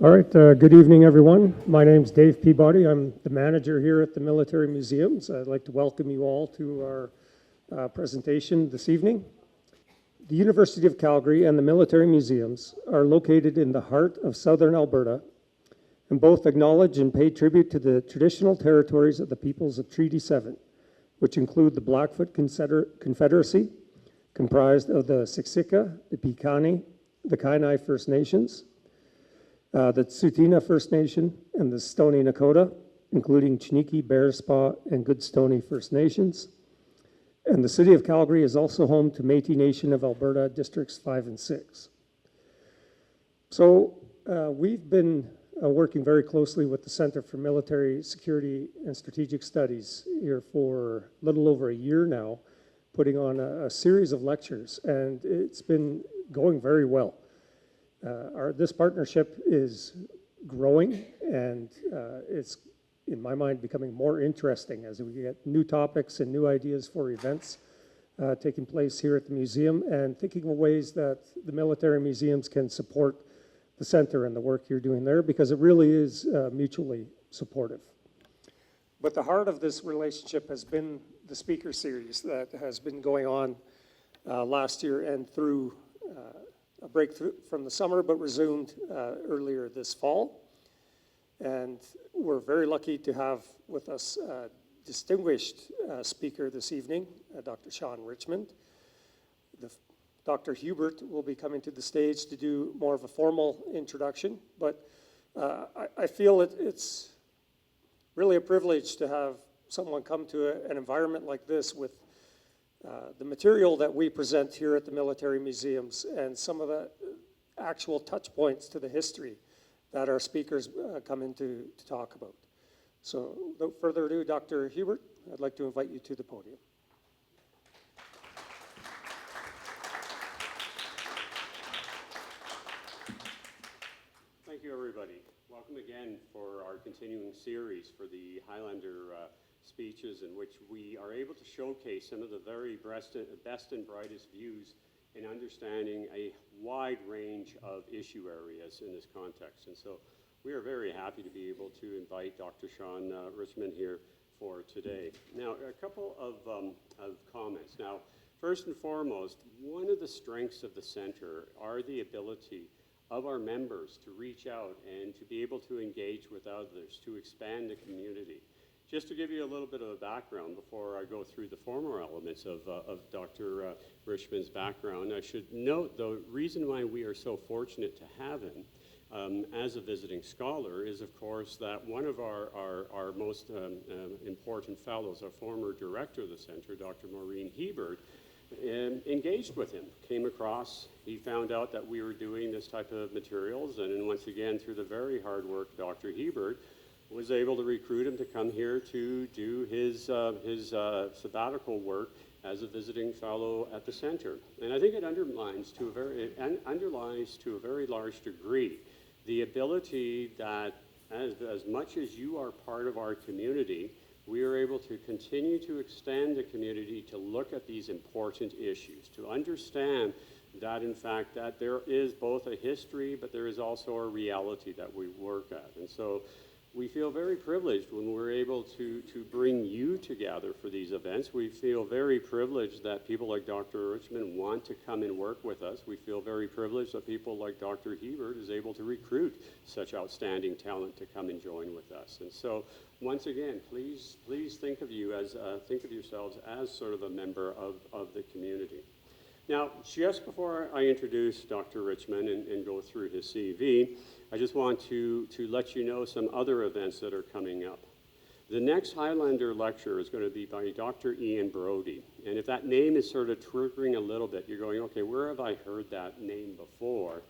All right, good evening, everyone. My name's Dave Peabody. I'm the manager here at the Military Museums. I'd like to welcome you all to our presentation this evening. The University of Calgary and the Military Museums are located in the heart of southern Alberta, and both acknowledge and pay tribute to the traditional territories of the peoples of Treaty 7, which include the Blackfoot Confederacy, comprised of the Siksika, the Piikani, the Kainai First Nations, the Tsuut'ina First Nation, and the Stoney Nakoda, including Chiniki, Bearspaw, and Goodstoney First Nations. And the City of Calgary is also home to Métis Nation of Alberta Districts 5 and 6. So we've been working very closely with the Center for Military Security and Strategic Studies here for a little over a year now, putting on a series of lectures, and it's been going very well. This partnership is growing, and it's, in my mind, becoming more interesting as we get new topics and new ideas for events taking place here at the museum, and thinking of ways that the military museums can support the center and the work you're doing there, because it really is mutually supportive. But the heart of this relationship has been the speaker series that has been going on last year and through a break from the summer, but resumed earlier this fall. And we're very lucky to have with us a distinguished speaker this evening, Dr. Sean Richmond. Dr. Hubert will be coming to the stage to do more of a formal introduction, but I feel it's really a privilege to have someone come to an environment like this with the material that we present here at the military museums and some of the actual touch points to the history that our speakers come in to talk about. So without further ado, Dr. Hubert, I'd like to invite you to the podium. Thank you, everybody. Welcome again for our continuing series for the Highlander speeches, in which we are able to showcase some of the very best and brightest views in understanding a wide range of issue areas in this context. And so we are very happy to be able to invite Dr. Sean Richmond here for today. Now, a couple of comments. Now, first and foremost, one of the strengths of the center are the ability of our members to reach out and to be able to engage with others, to expand the community. Just to give you a little bit of a background before I go through the former elements of Dr. Richmond's background, I should note the reason why we are so fortunate to have him as a visiting scholar is, of course, that one of our most important fellows, our former director of the center, Dr. Maureen Hebert, engaged with him, came across, he found out that we were doing this type of materials, and then once again, through the very hard work of Dr. Hebert, was able to recruit him to come here to do his sabbatical work as a visiting fellow at the center. And I think it underlines to a very large degree the ability that as much as you are part of our community, we are able to continue to extend the community to look at these important issues, to understand that in fact that there is both a history, but there is also a reality that we work at. And so we feel very privileged when we're able to bring you together for these events. We feel very privileged that people like Dr. Richmond want to come and work with us. We feel very privileged that people like Dr. Hebert is able to recruit such outstanding talent to come and join with us. And so, once again, please think of yourselves as sort of a member of the community. Now, just before I introduce Dr. Richmond and go through his CV, I just want to let you know some other events that are coming up. The next Highlander lecture is going to be by Dr. Ian Brody. And if that name is sort of triggering a little bit, you're going, okay, where have I heard that name before?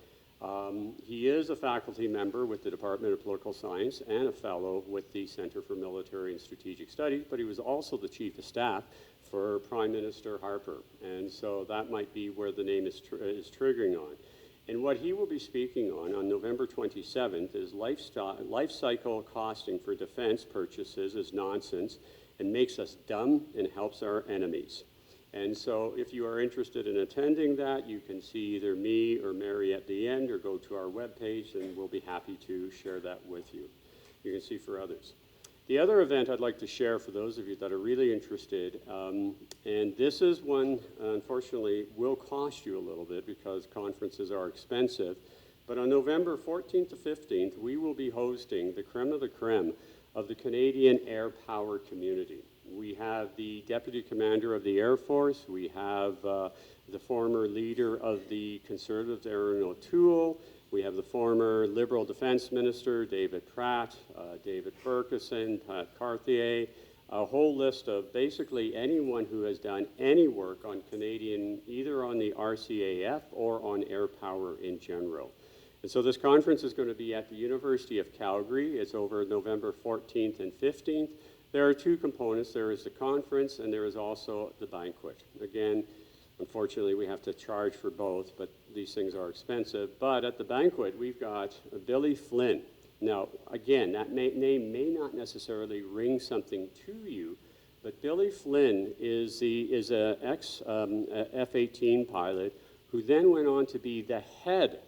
He is a faculty member with the Department of Political Science and a fellow with the Center for Military and Strategic Studies, but he was also the Chief of Staff for Prime Minister Harper. And so that might be where the name is triggering on. And what he will be speaking on November 27th is life cycle costing for defense purchases is nonsense and makes us dumb and helps our enemies. And so if you are interested in attending that, you can see either me or Mary at the end, or go to our webpage, and we'll be happy to share that with you. You can see for others. The other event I'd like to share for those of you that are really interested, and this is one, unfortunately, will cost you a little bit because conferences are expensive, but on November 14th to 15th, we will be hosting the creme of the creme of the Canadian air power community. We have the Deputy Commander of the Air Force, we have the former leader of the Conservatives, Erin O'Toole, we have the former Liberal Defense Minister, David Pratt, David Ferguson, Pat Cartier, a whole list of basically anyone who has done any work on Canadian, either on the RCAF or on air power in general. And so this conference is going to be at the University of Calgary. It's over November 14th and 15th. There are two components. There is the conference and there is also the banquet. Again, unfortunately, we have to charge for both, but these things are expensive. But at the banquet, we've got Billy Flynn. Now, again, that name may not necessarily ring something to you, but Billy Flynn is an ex-F-18 pilot who then went on to be the head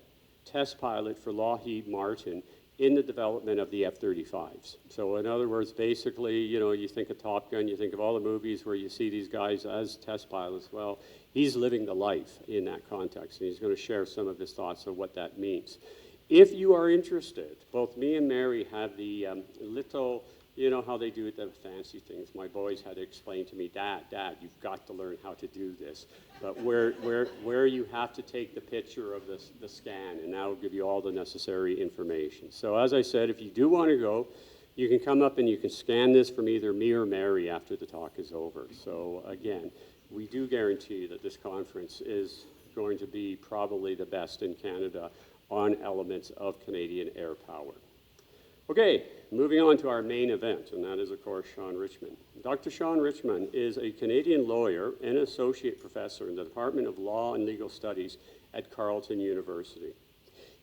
test pilot for Lockheed Martin in the development of the F-35s. So in other words, basically, you know, you think of Top Gun, you think of all the movies where you see these guys as test pilots. Well, he's living the life in that context, and he's going to share some of his thoughts of what that means. If you are interested, both me and Mary have the little, you know how they do the fancy things. My boys had to explain to me, Dad, you've got to learn how to do this. But where you have to take the picture of the scan, and that will give you all the necessary information. So as I said, if you do want to go, you can come up and you can scan this from either me or Mary after the talk is over. So again, we do guarantee that this conference is going to be probably the best in Canada on elements of Canadian air power. Okay, moving on to our main event, and that is, of course, Sean Richmond. Dr. Sean Richmond is a Canadian lawyer and associate professor in the Department of Law and Legal Studies at Carleton University.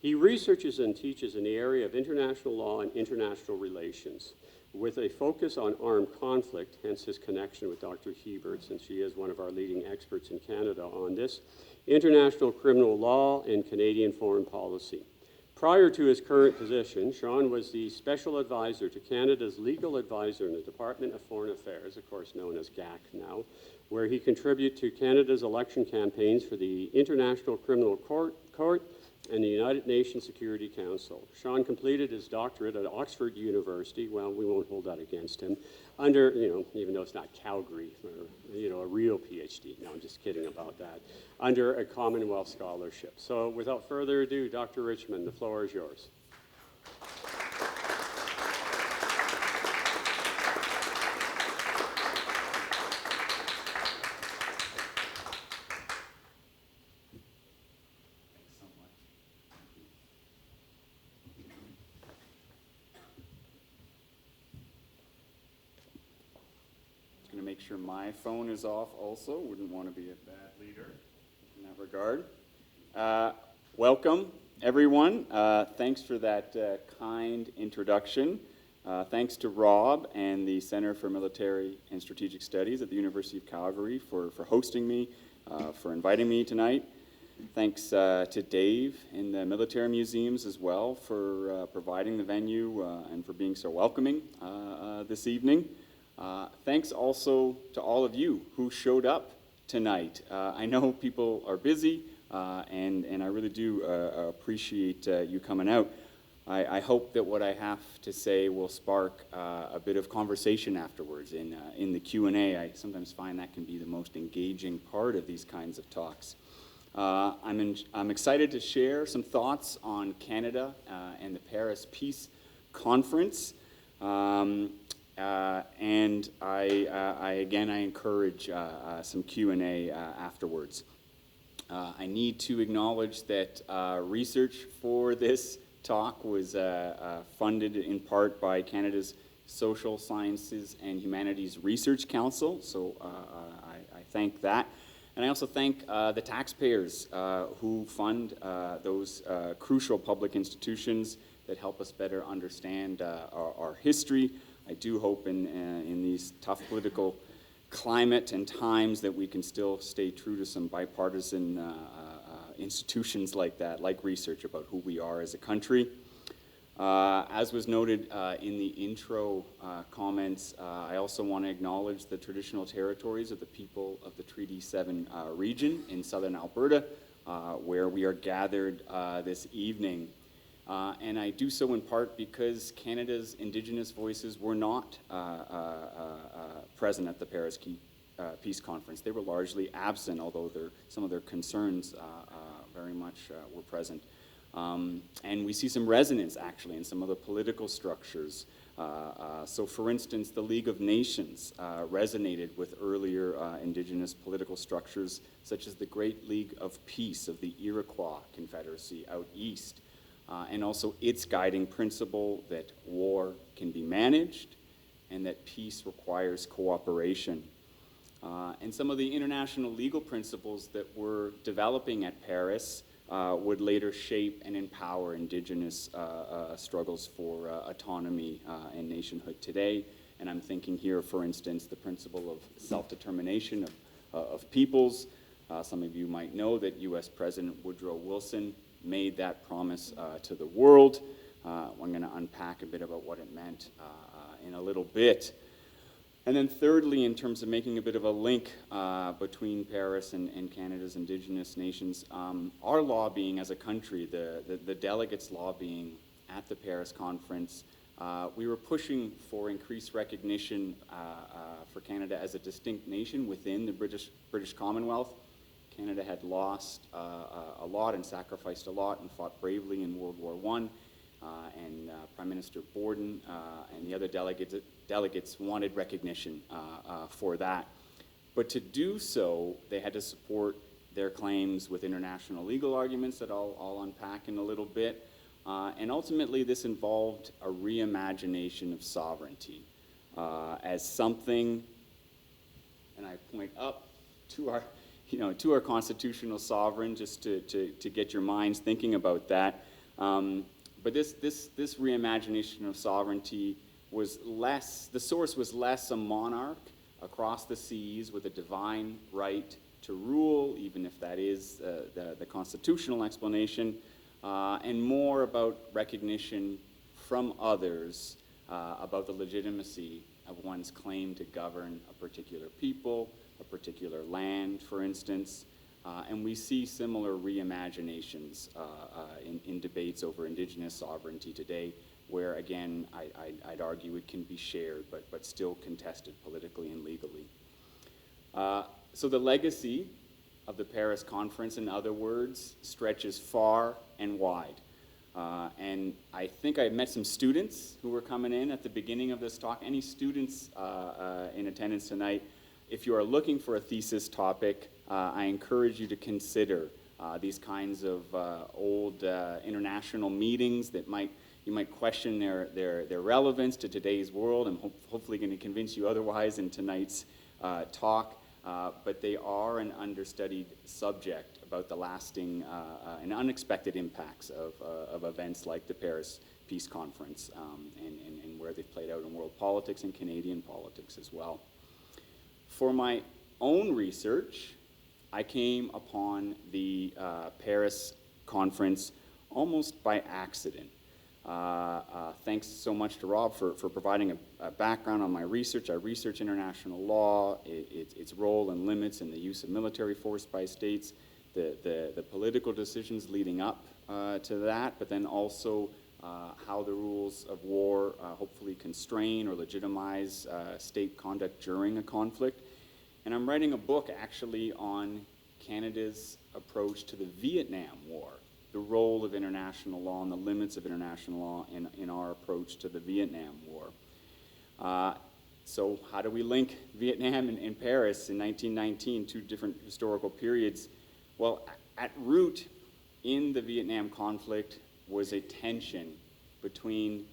He researches and teaches in the area of international law and international relations, with a focus on armed conflict, hence his connection with Dr. Hebert, since she is one of our leading experts in Canada on this, international criminal law, and Canadian foreign policy. Prior to his current position, Sean was the special advisor to Canada's legal advisor in the Department of Foreign Affairs, of course known as GAC now, where he contributed to Canada's election campaigns for the International Criminal Court and the United Nations Security Council. Sean completed his doctorate at Oxford University, well, we won't hold that against him, under, even though it's not Calgary, or, a real PhD. No, I'm just kidding about that. Under a Commonwealth scholarship. So without further ado, Dr. Richmond, the floor is yours. Make sure my phone is off also. Wouldn't want to be a bad leader in that regard. Welcome, everyone. Thanks for that kind introduction. Thanks to Rob and the Center for Military and Strategic Studies at the University of Calgary for hosting me, for inviting me tonight. Thanks to Dave in the military museums as well for providing the venue and for being so welcoming this evening. Thanks also to all of you who showed up tonight. I know people are busy, and I really do appreciate you coming out. I hope that what I have to say will spark a bit of conversation afterwards in the Q&A. I sometimes find that can be the most engaging part of these kinds of talks. I'm excited to share some thoughts on Canada and the Paris Peace Conference. And I encourage some Q&A afterwards. I need to acknowledge that research for this talk was funded in part by Canada's Social Sciences and Humanities Research Council, so I thank that. And I also thank the taxpayers who fund those crucial public institutions that help us better understand our history. I do hope in these tough political climate and times that we can still stay true to some bipartisan institutions like that, like research about who we are as a country. As was noted in the intro comments, I also want to acknowledge the traditional territories of the people of the Treaty 7 region in southern Alberta, where we are gathered this evening. And I do so in part because Canada's Indigenous voices were not present at the Paris Peace Conference. They were largely absent, although some of their concerns very much were present. And we see some resonance, actually, in some of the political structures. So, for instance, the League of Nations resonated with earlier Indigenous political structures, such as the Great League of Peace of the Iroquois Confederacy out east, and also its guiding principle that war can be managed and that peace requires cooperation. And some of the international legal principles that we're developing at Paris would later shape and empower Indigenous struggles for autonomy and nationhood today. And I'm thinking here, for instance, the principle of self-determination of peoples. Some of you might know that U.S. President Woodrow Wilson made that promise to the world. I'm going to unpack a bit about what it meant in a little bit. And then thirdly, in terms of making a bit of a link between Paris and Canada's Indigenous nations, our lobbying as a country, the delegates lobbying at the Paris conference, we were pushing for increased recognition for Canada as a distinct nation within the British Commonwealth. Canada had lost a lot and sacrificed a lot and fought bravely in World War I. And Prime Minister Borden and the other delegates wanted recognition for that. But to do so, they had to support their claims with international legal arguments that I'll unpack in a little bit. And ultimately, this involved a reimagination of sovereignty as something, and I point up to our constitutional sovereign just to get your minds thinking about that. But this reimagination of sovereignty was less, the source was less a monarch across the seas with a divine right to rule, even if that is the constitutional explanation, and more about recognition from others about the legitimacy of one's claim to govern a particular people, a particular land, for instance. And we see similar reimaginations in debates over Indigenous sovereignty today, where, again, I'd argue it can be shared, but still contested politically and legally. So the legacy of the Paris Conference, in other words, stretches far and wide. And I think I met some students who were coming in at the beginning of this talk. Any students in attendance tonight, if you are looking for a thesis topic, I encourage you to consider these kinds of old international meetings that you might question their relevance to today's world. I'm hopefully going to convince you otherwise in tonight's talk, but they are an understudied subject about the lasting and unexpected impacts of events like the Paris Peace Conference and where they've played out in world politics and Canadian politics as well. For my own research, I came upon the Paris conference almost by accident. Thanks so much to Rob for providing a background on my research. I research international law, its role and limits in the use of military force by states, the political decisions leading up to that, but then also how the rules of war hopefully constrain or legitimize state conduct during a conflict. And I'm writing a book actually on Canada's approach to the Vietnam War, the role of international law and the limits of international law in our approach to the Vietnam War. So how do we link Vietnam and Paris in 1919, two different historical periods? Well, at root in the Vietnam conflict was a tension between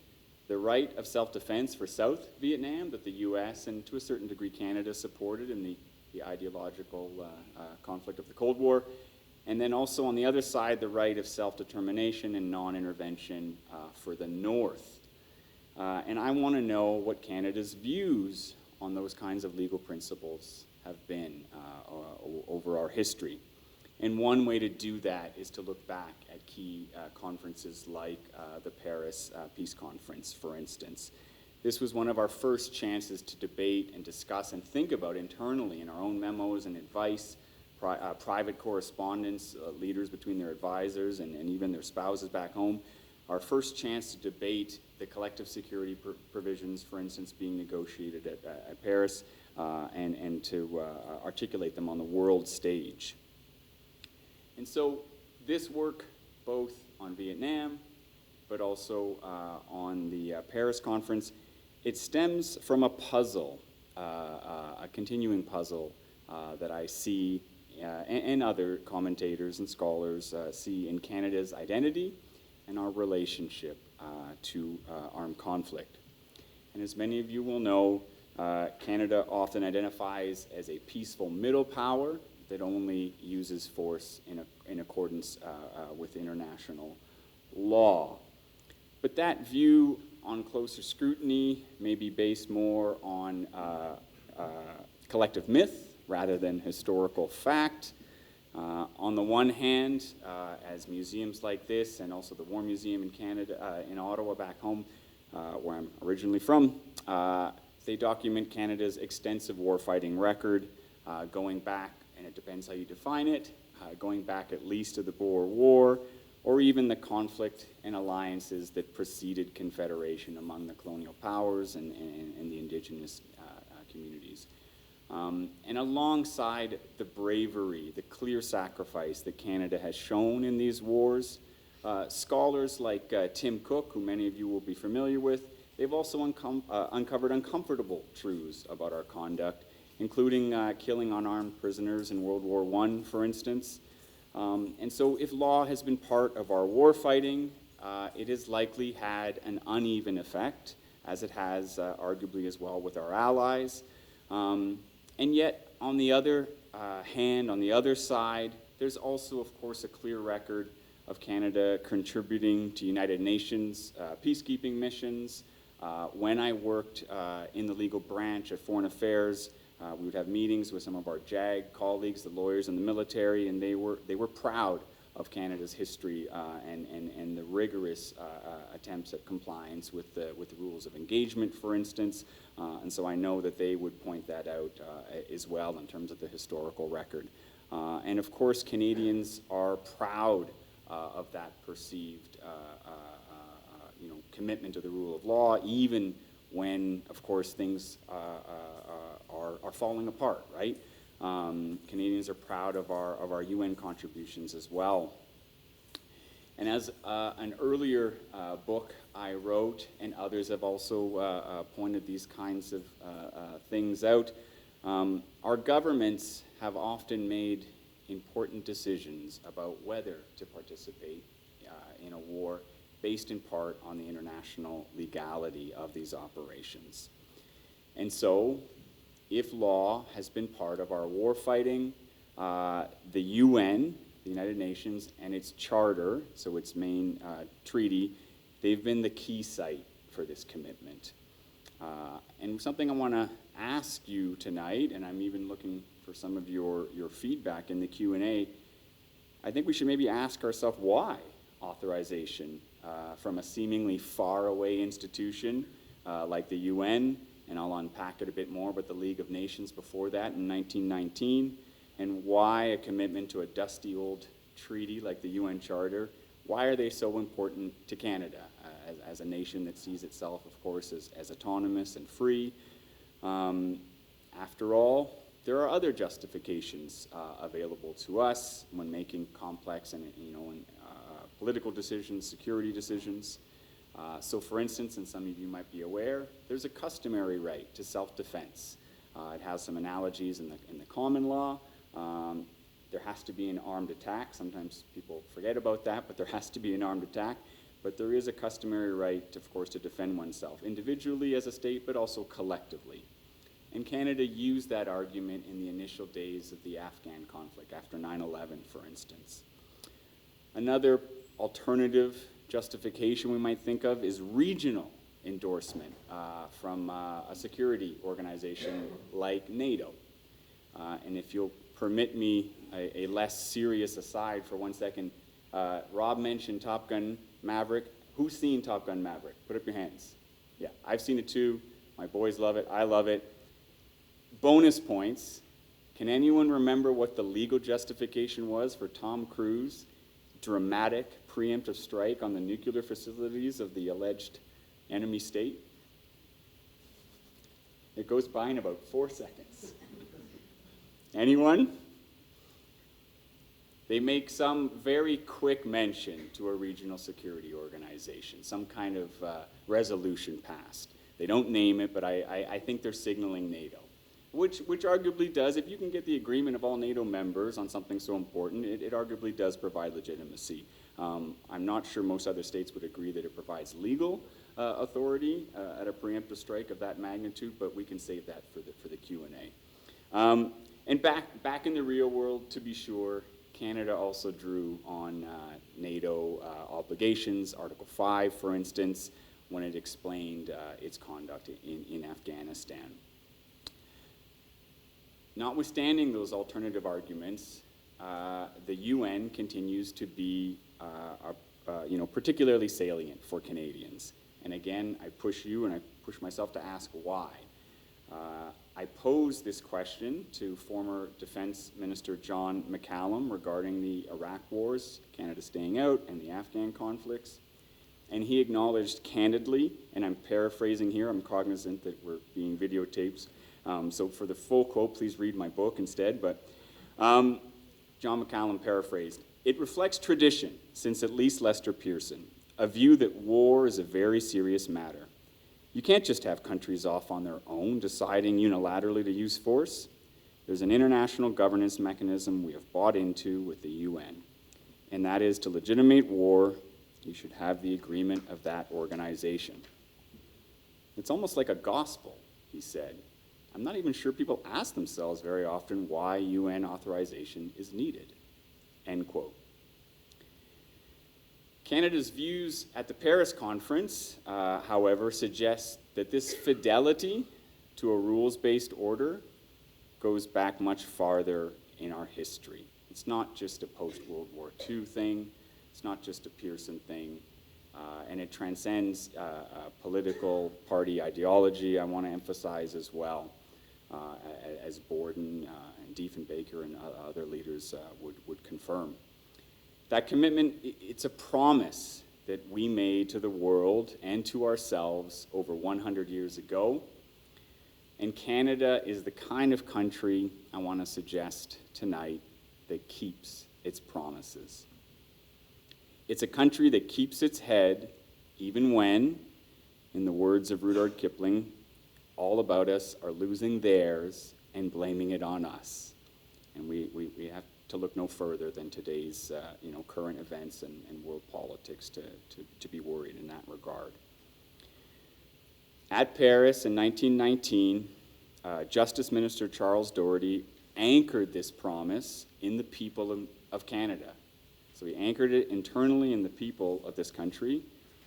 the right of self-defense for South Vietnam that the U.S. and to a certain degree Canada supported in the ideological conflict of the Cold War, and then also on the other side the right of self-determination and non-intervention for the North. And I want to know what Canada's views on those kinds of legal principles have been over our history. And one way to do that is to look back at key conferences like the Paris Peace Conference, for instance. This was one of our first chances to debate and discuss and think about internally in our own memos and advice, private correspondence, leaders between their advisors and even their spouses back home. Our first chance to debate the collective security provisions, for instance, being negotiated at Paris, and to articulate them on the world stage. And so this work, both on Vietnam, but also on the Paris conference, it stems from a puzzle, a continuing puzzle that I see and other commentators and scholars see in Canada's identity and our relationship to armed conflict. And as many of you will know, Canada often identifies as a peaceful middle power that only uses force in accordance with international law. But that view on closer scrutiny may be based more on collective myth rather than historical fact. On the one hand, as museums like this and also the War Museum in Canada, in Ottawa back home, where I'm originally from, they document Canada's extensive warfighting record going back, and it depends how you define it, going back at least to the Boer War, or even the conflict and alliances that preceded Confederation among the colonial powers and the Indigenous communities. And alongside the bravery, the clear sacrifice that Canada has shown in these wars, scholars like Tim Cook, who many of you will be familiar with, they've also uncovered uncomfortable truths about our conduct, including killing unarmed prisoners in World War I, for instance. And so if law has been part of our war fighting, it has likely had an uneven effect, as it has arguably as well with our allies. And yet, on the other hand, on the other side, there's also, of course, a clear record of Canada contributing to United Nations peacekeeping missions. When I worked in the legal branch of Foreign Affairs, we would have meetings with some of our JAG colleagues, the lawyers in the military, and they were proud of Canada's history and the rigorous attempts at compliance with the rules of engagement, for instance. And so I know that they would point that out as well in terms of the historical record. And of course, Canadians are proud of that perceived commitment to the rule of law, even when, of course, things are falling apart, right? Canadians are proud of our UN contributions as well. And as an earlier book I wrote, and others have also pointed these kinds of things out, our governments have often made important decisions about whether to participate in a war based in part on the international legality of these operations. And so, if law has been part of our war fighting, the UN, the United Nations, and its charter, so its main treaty, they've been the key site for this commitment. And something I want to ask you tonight, and I'm even looking for some of your feedback in the Q&A, I think we should maybe ask ourselves why authorization from a seemingly faraway institution like the UN, and I'll unpack it a bit more, but the League of Nations before that in 1919, and why a commitment to a dusty old treaty like the UN Charter, why are they so important to Canada as a nation that sees itself, of course, as autonomous and free? After all, there are other justifications available to us when making complex and political decisions, security decisions. So for instance, and some of you might be aware, there's a customary right to self-defense. It has some analogies in the common law. There has to be an armed attack. Sometimes people forget about that, but there has to be an armed attack. But there is a customary right, of course, to defend oneself, individually as a state, but also collectively. And Canada used that argument in the initial days of the Afghan conflict, after 9/11, for instance. Another alternative justification we might think of is regional endorsement from a security organization like NATO. And if you'll permit me a less serious aside for 1 second, Rob mentioned Top Gun Maverick. Who's seen Top Gun Maverick? Put up your hands. Yeah, I've seen it too. My boys love it. I love it. Bonus points. Can anyone remember what the legal justification was for Tom Cruise's dramatic preemptive strike on the nuclear facilities of the alleged enemy state? It goes by in about 4 seconds. Anyone? They make some very quick mention to a regional security organization, some kind of resolution passed. They don't name it, but I think they're signaling NATO, which arguably does, if you can get the agreement of all NATO members on something so important, it arguably does provide legitimacy. I'm not sure most other states would agree that it provides legal authority at a preemptive strike of that magnitude, but we can save that for the Q&A. And back in the real world, to be sure, Canada also drew on NATO obligations, Article 5, for instance, when it explained its conduct in Afghanistan. Notwithstanding those alternative arguments, the UN continues to be particularly salient for Canadians. And again, I push you and I push myself to ask why. I posed this question to former Defense Minister John McCallum regarding the Iraq wars, Canada staying out, and the Afghan conflicts. And he acknowledged candidly, and I'm paraphrasing here, I'm cognizant that we're being videotaped, so for the full quote, please read my book instead, but John McCallum paraphrased, "It reflects tradition, since at least Lester Pearson, a view that war is a very serious matter. You can't just have countries off on their own deciding unilaterally to use force. There's an international governance mechanism we have bought into with the UN, and that is to legitimate war, you should have the agreement of that organization." It's almost like a gospel, he said. I'm not even sure people ask themselves very often why UN authorization is needed, end quote. Canada's views at the Paris conference, however, suggest that this fidelity to a rules-based order goes back much farther in our history. It's not just a post-World War II thing, it's not just a Pearson thing, and it transcends political party ideology, I want to emphasize as well, as Borden and Diefenbaker and other leaders would confirm. That commitment, it's a promise that we made to the world and to ourselves over 100 years ago. And Canada is the kind of country I want to suggest tonight that keeps its promises. It's a country that keeps its head even when, in the words of Rudyard Kipling, all about us are losing theirs and blaming it on us. And we have to look no further than today's current events and world politics to be worried in that regard. At Paris in 1919, Justice Minister Charles Doherty anchored this promise in the people of Canada. So he anchored it internally in the people of this country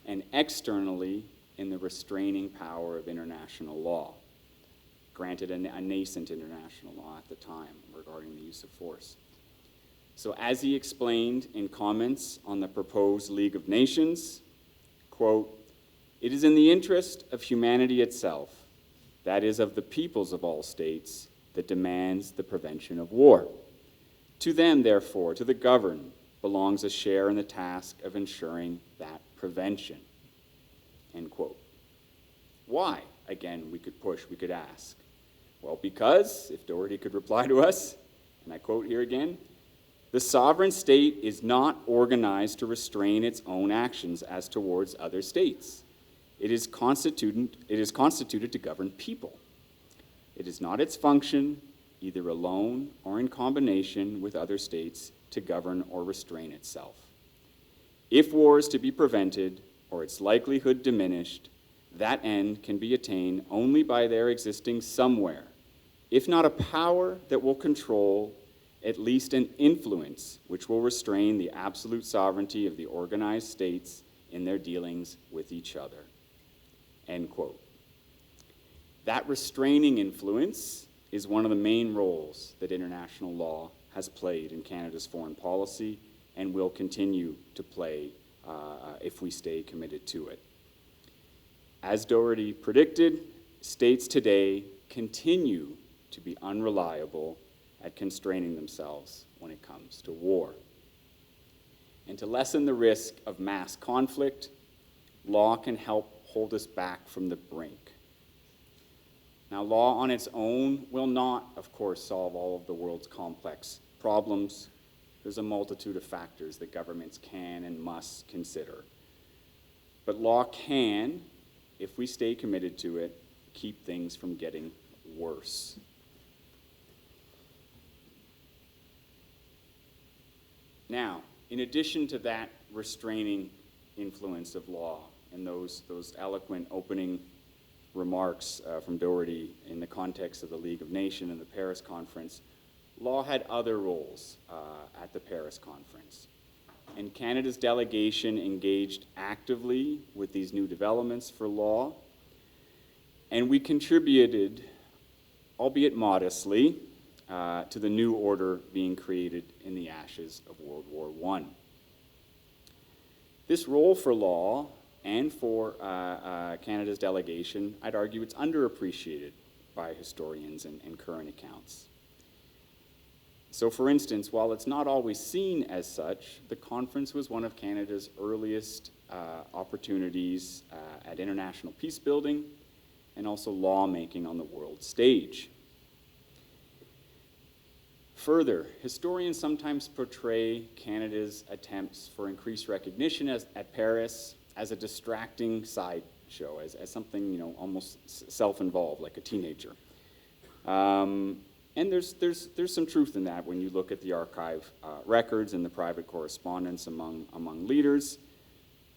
and externally in the restraining power of international law. Granted, a nascent international law at the time regarding the use of force. So as he explained in comments on the proposed League of Nations, quote, "It is in the interest of humanity itself, that is of the peoples of all states, that demands the prevention of war. To them, therefore, to the governed, belongs a share in the task of ensuring that prevention," end quote. Why? Again, we could ask. Well, because, if Doherty could reply to us, and I quote here again, "The sovereign state is not organized to restrain its own actions as towards other states. It is constituted to govern people. It is not its function, either alone or in combination with other states, to govern or restrain itself. If war is to be prevented or its likelihood diminished, that end can be attained only by there existing somewhere, if not a power that will control, at least an influence which will restrain the absolute sovereignty of the organized states in their dealings with each other." end quote. That restraining influence is one of the main roles that international law has played in Canada's foreign policy and will continue to play if we stay committed to it. As Doherty predicted, states today continue to be unreliable at constraining themselves when it comes to war. And to lessen the risk of mass conflict, law can help hold us back from the brink. Now, law on its own will not, of course, solve all of the world's complex problems. There's a multitude of factors that governments can and must consider. But law can, if we stay committed to it, keep things from getting worse. Now, in addition to that restraining influence of law and those eloquent opening remarks from Doherty in the context of the League of Nations and the Paris Conference, law had other roles at the Paris Conference. And Canada's delegation engaged actively with these new developments for law, and we contributed, albeit modestly, to the new order being created in the ashes of World War I. This role for law and for Canada's delegation, I'd argue it's underappreciated by historians and current accounts. So for instance, while it's not always seen as such, the conference was one of Canada's earliest opportunities at international peace building and also lawmaking on the world stage. Further, historians sometimes portray Canada's attempts for increased recognition at Paris as a distracting sideshow, as something, almost self-involved, like a teenager. And there's some truth in that when you look at the archive records and the private correspondence among leaders.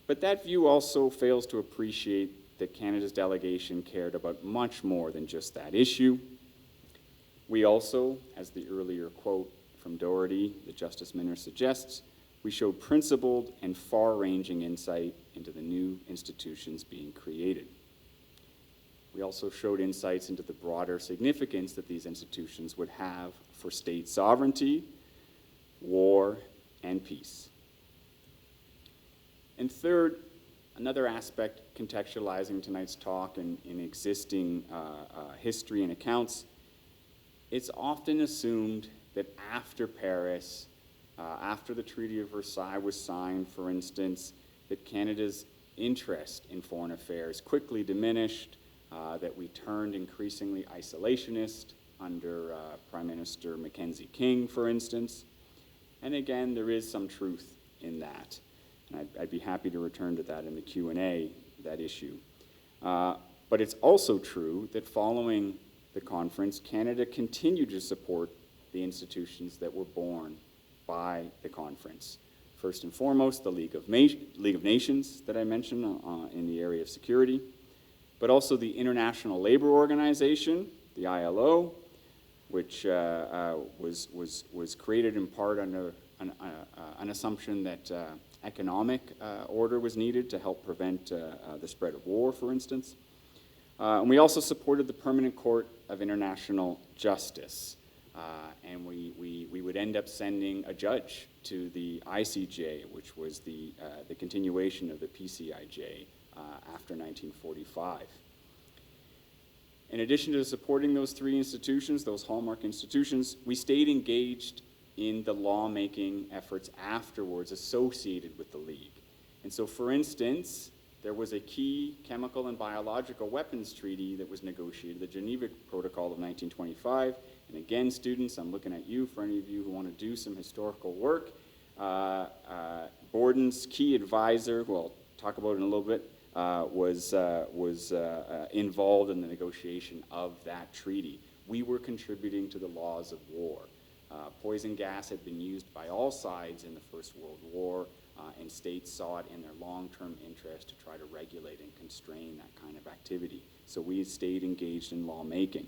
But that view also fails to appreciate that Canada's delegation cared about much more than just that issue. We also, as the earlier quote from Doherty, the Justice Minister suggests, we showed principled and far-ranging insight into the new institutions being created. We also showed insights into the broader significance that these institutions would have for state sovereignty, war, and peace. And third, another aspect contextualizing tonight's talk in existing history and accounts, it's often assumed that after Paris, after the Treaty of Versailles was signed, for instance, that Canada's interest in foreign affairs quickly diminished, that we turned increasingly isolationist under Prime Minister Mackenzie King, for instance. And again, there is some truth in that. And I'd be happy to return to that in the Q&A, that issue. But it's also true that following the conference, Canada continued to support the institutions that were born by the conference. First and foremost, the League of Nations that I mentioned in the area of security, but also the International Labor Organization, the ILO, which was created in part under an assumption that economic order was needed to help prevent the spread of war, for instance. And we also supported the Permanent Court of International Justice. And we would end up sending a judge to the ICJ, which was the continuation of the PCIJ after 1945. In addition to supporting those three institutions, those hallmark institutions, we stayed engaged in the lawmaking efforts afterwards associated with the League. And so, for instance, there was a key chemical and biological weapons treaty that was negotiated, the Geneva Protocol of 1925. And again, students, I'm looking at you for any of you who want to do some historical work. Borden's key advisor, who I'll talk about in a little bit, was involved in the negotiation of that treaty. We were contributing to the laws of war. Poison gas had been used by all sides in the First World War, and states saw it in their long-term interest to try to regulate and constrain that kind of activity. So we stayed engaged in lawmaking.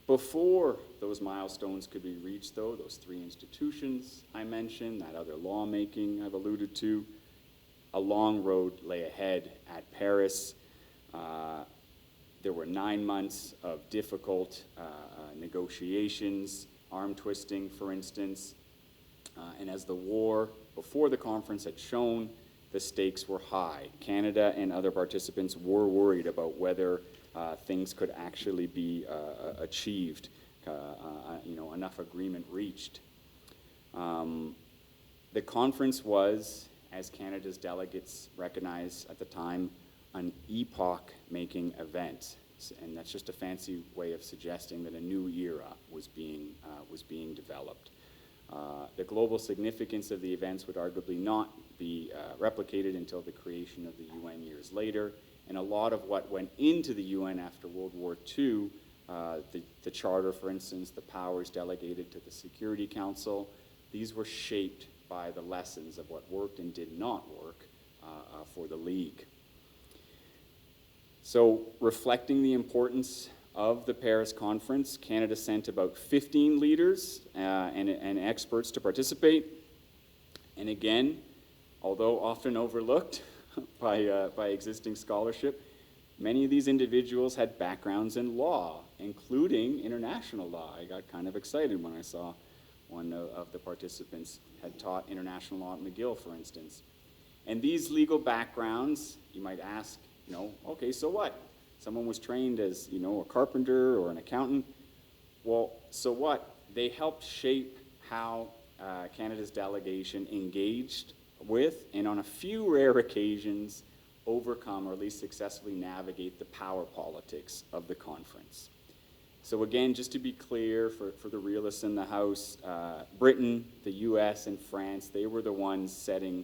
Before those milestones could be reached, though, those three institutions I mentioned, that other lawmaking I've alluded to, a long road lay ahead at Paris. There were 9 months of difficult negotiations, arm twisting, for instance. And as the war before the conference had shown, the stakes were high. Canada and other participants were worried about whether things could actually be achieved, enough agreement reached. The conference was, as Canada's delegates recognized at the time, an epoch-making event, and that's just a fancy way of suggesting that a new era was being developed. The global significance of the events would arguably not be replicated until the creation of the UN years later, and a lot of what went into the UN after World War II, the Charter, for instance, the powers delegated to the Security Council, these were shaped by the lessons of what worked and did not work for the League. So, reflecting the importance of the Paris Conference, Canada sent about 15 leaders and experts to participate. And again, although often overlooked by existing scholarship, many of these individuals had backgrounds in law, including international law. I got kind of excited when I saw one of the participants had taught international law at McGill, for instance. And these legal backgrounds, you might ask, okay, so what? Someone was trained as, a carpenter or an accountant. Well, so what? They helped shape how Canada's delegation engaged with, and on a few rare occasions, overcome or at least successfully navigate the power politics of the conference. So again, just to be clear for the realists in the House, Britain, the US, and France, they were the ones setting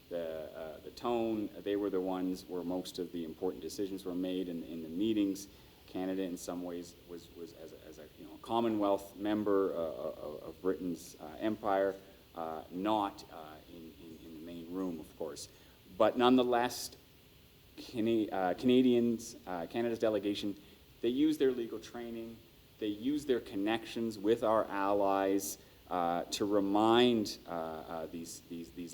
the tone. They were the ones where most of the important decisions were made in the meetings. Canada, in some ways, was as a Commonwealth member of Britain's empire, not in the main room, of course. But nonetheless, Canada's delegation, they used their legal training, they used their connections with our allies to remind these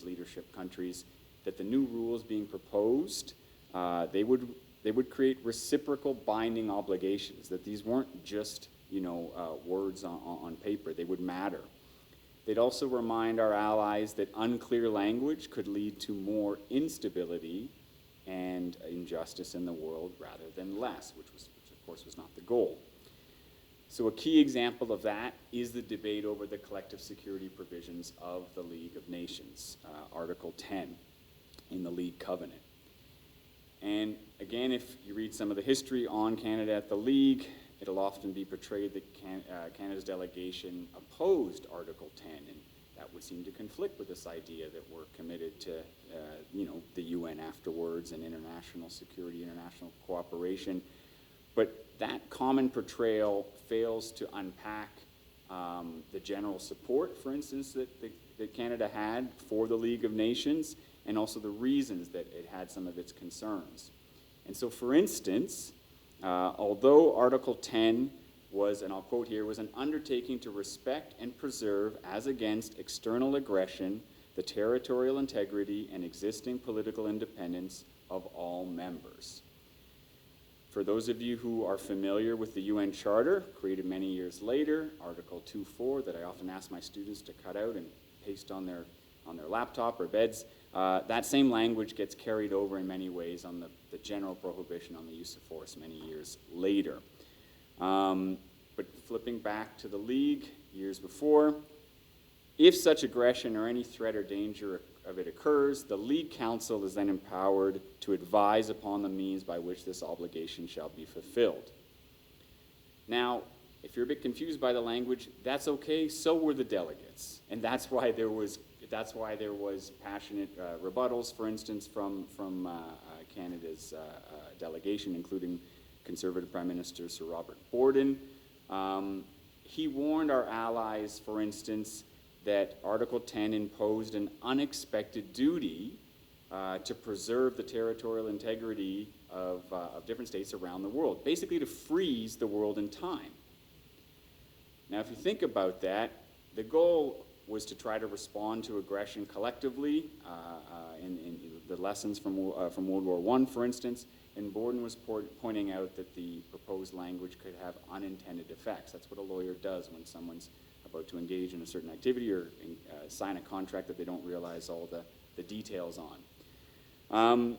leadership countries that the new rules being proposed, they would create reciprocal binding obligations, that these weren't just words on paper, they would matter. They'd also remind our allies that unclear language could lead to more instability and injustice in the world rather than less, which of course was not the goal. So a key example of that is the debate over the collective security provisions of the League of Nations, Article 10 in the League Covenant. And again, if you read some of the history on Canada at the League, it'll often be portrayed that Canada's delegation opposed Article 10, and that would seem to conflict with this idea that we're committed to, the UN afterwards and international security, international cooperation. But that common portrayal fails to unpack the general support, for instance, that Canada had for the League of Nations, and also the reasons that it had some of its concerns. And so, for instance, although Article 10 was, and I'll quote here, was an undertaking to respect and preserve as against external aggression the territorial integrity and existing political independence of all members. For those of you who are familiar with the UN Charter, created many years later, Article 2.4, that I often ask my students to cut out and paste on their laptop or beds, that same language gets carried over in many ways on the general prohibition on the use of force many years later. But flipping back to the League years before, if such aggression or any threat or danger of it occurs, the League Council is then empowered to advise upon the means by which this obligation shall be fulfilled. Now, if you're a bit confused by the language, that's okay, so were the delegates. And that's why there was passionate rebuttals, for instance, from Canada's delegation, including Conservative Prime Minister Sir Robert Borden. He warned our allies, for instance, that Article 10 imposed an unexpected duty to preserve the territorial integrity of different states around the world, basically to freeze the world in time. Now, if you think about that, the goal was to try to respond to aggression collectively in the lessons from World War I, for instance, and Borden was pointing out that the proposed language could have unintended effects. That's what a lawyer does when someone's about to engage in a certain activity or sign a contract that they don't realize all the details on.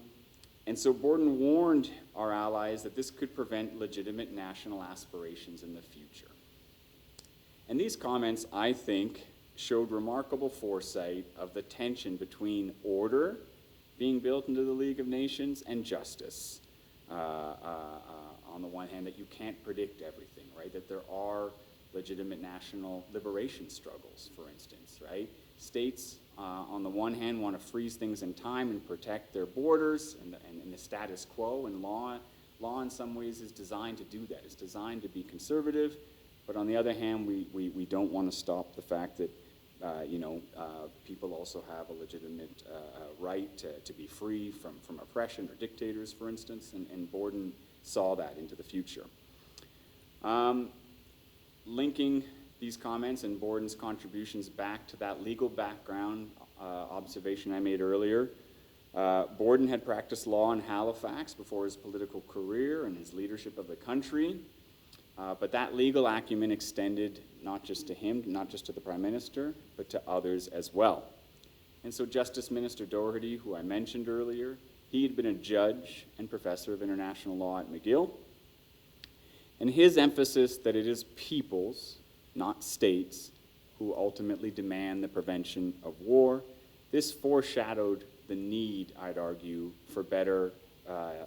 And so Borden warned our allies that this could prevent legitimate national aspirations in the future. And these comments, I think, showed remarkable foresight of the tension between order being built into the League of Nations and justice. On the one hand, that you can't predict everything, right? That there are legitimate national liberation struggles, for instance, right? States, on the one hand, want to freeze things in time and protect their borders and the status quo, and law in some ways is designed to do that. It's designed to be conservative, but on the other hand, we don't want to stop the fact that people also have a legitimate right to be free from oppression or dictators, for instance, and Borden saw that into the future. Linking these comments and Borden's contributions back to that legal background observation I made earlier, Borden had practiced law in Halifax before his political career and his leadership of the country. But that legal acumen extended not just to him, not just to the Prime Minister, but to others as well. And so Justice Minister Doherty, who I mentioned earlier, he had been a judge and professor of international law at McGill. And his emphasis that it is peoples, not states, who ultimately demand the prevention of war, this foreshadowed the need, I'd argue, for better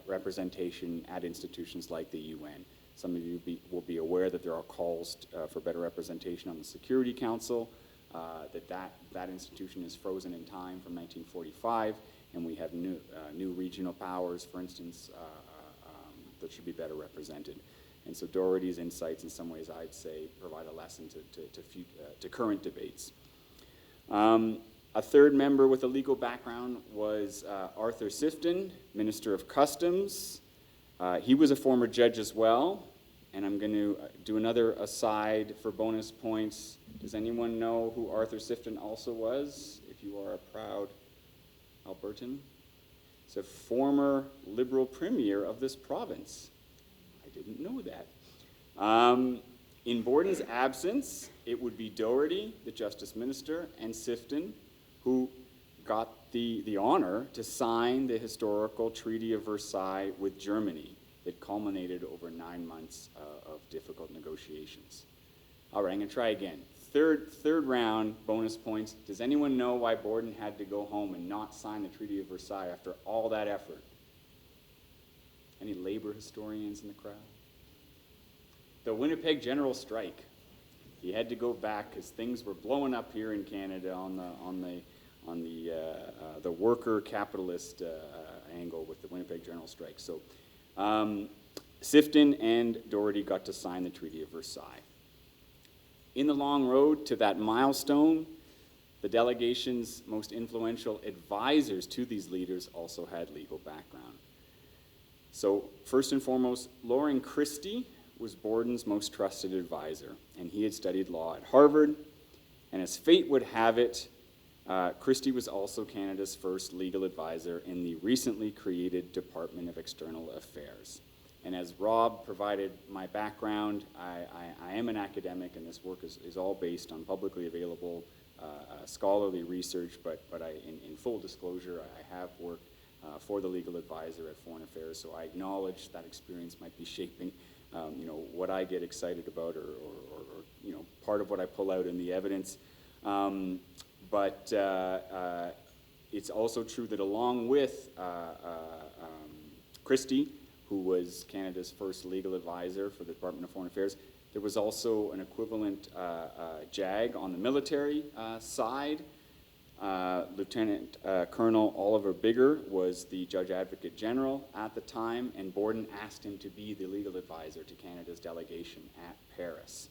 representation at institutions like the UN. Some of you will be aware that there are calls for better representation on the Security Council, that institution is frozen in time from 1945, and we have new regional powers, for instance, that should be better represented. And so Doherty's insights, in some ways, I'd say, provide a lesson to current debates. A third member with a legal background was Arthur Sifton, Minister of Customs. He was a former judge as well, and I'm going to do another aside for bonus points. Does anyone know who Arthur Sifton also was, if you are a proud Albertan? He's a former Liberal Premier of this province. I didn't know that. In Borden's absence, it would be Doherty, the Justice Minister, and Sifton, who got the honor to sign the historical Treaty of Versailles with Germany that culminated over 9 months of difficult negotiations. All right, I'm going to try again. Third round, bonus points. Does anyone know why Borden had to go home and not sign the Treaty of Versailles after all that effort? Any labor historians in the crowd? The Winnipeg General Strike. He had to go back because things were blowing up here in Canada on the worker capitalist angle with the Winnipeg General Strike. So Sifton and Doherty got to sign the Treaty of Versailles. In the long road to that milestone, the delegation's most influential advisors to these leaders also had legal background. So first and foremost, Loring Christie was Borden's most trusted advisor, and he had studied law at Harvard. And as fate would have it, Christie was also Canada's first legal advisor in the recently created Department of External Affairs. And as Rob provided my background, I am an academic, and this work is all based on publicly available scholarly research, but in full disclosure, I have worked for the legal advisor at Foreign Affairs, so I acknowledge that experience might be shaping what I get excited about or part of what I pull out in the evidence. But it's also true that along with Christie, who was Canada's first legal advisor for the Department of Foreign Affairs, there was also an equivalent JAG on the military side. Lieutenant Colonel Oliver Bigger was the Judge Advocate General at the time, and Borden asked him to be the legal advisor to Canada's delegation at Paris.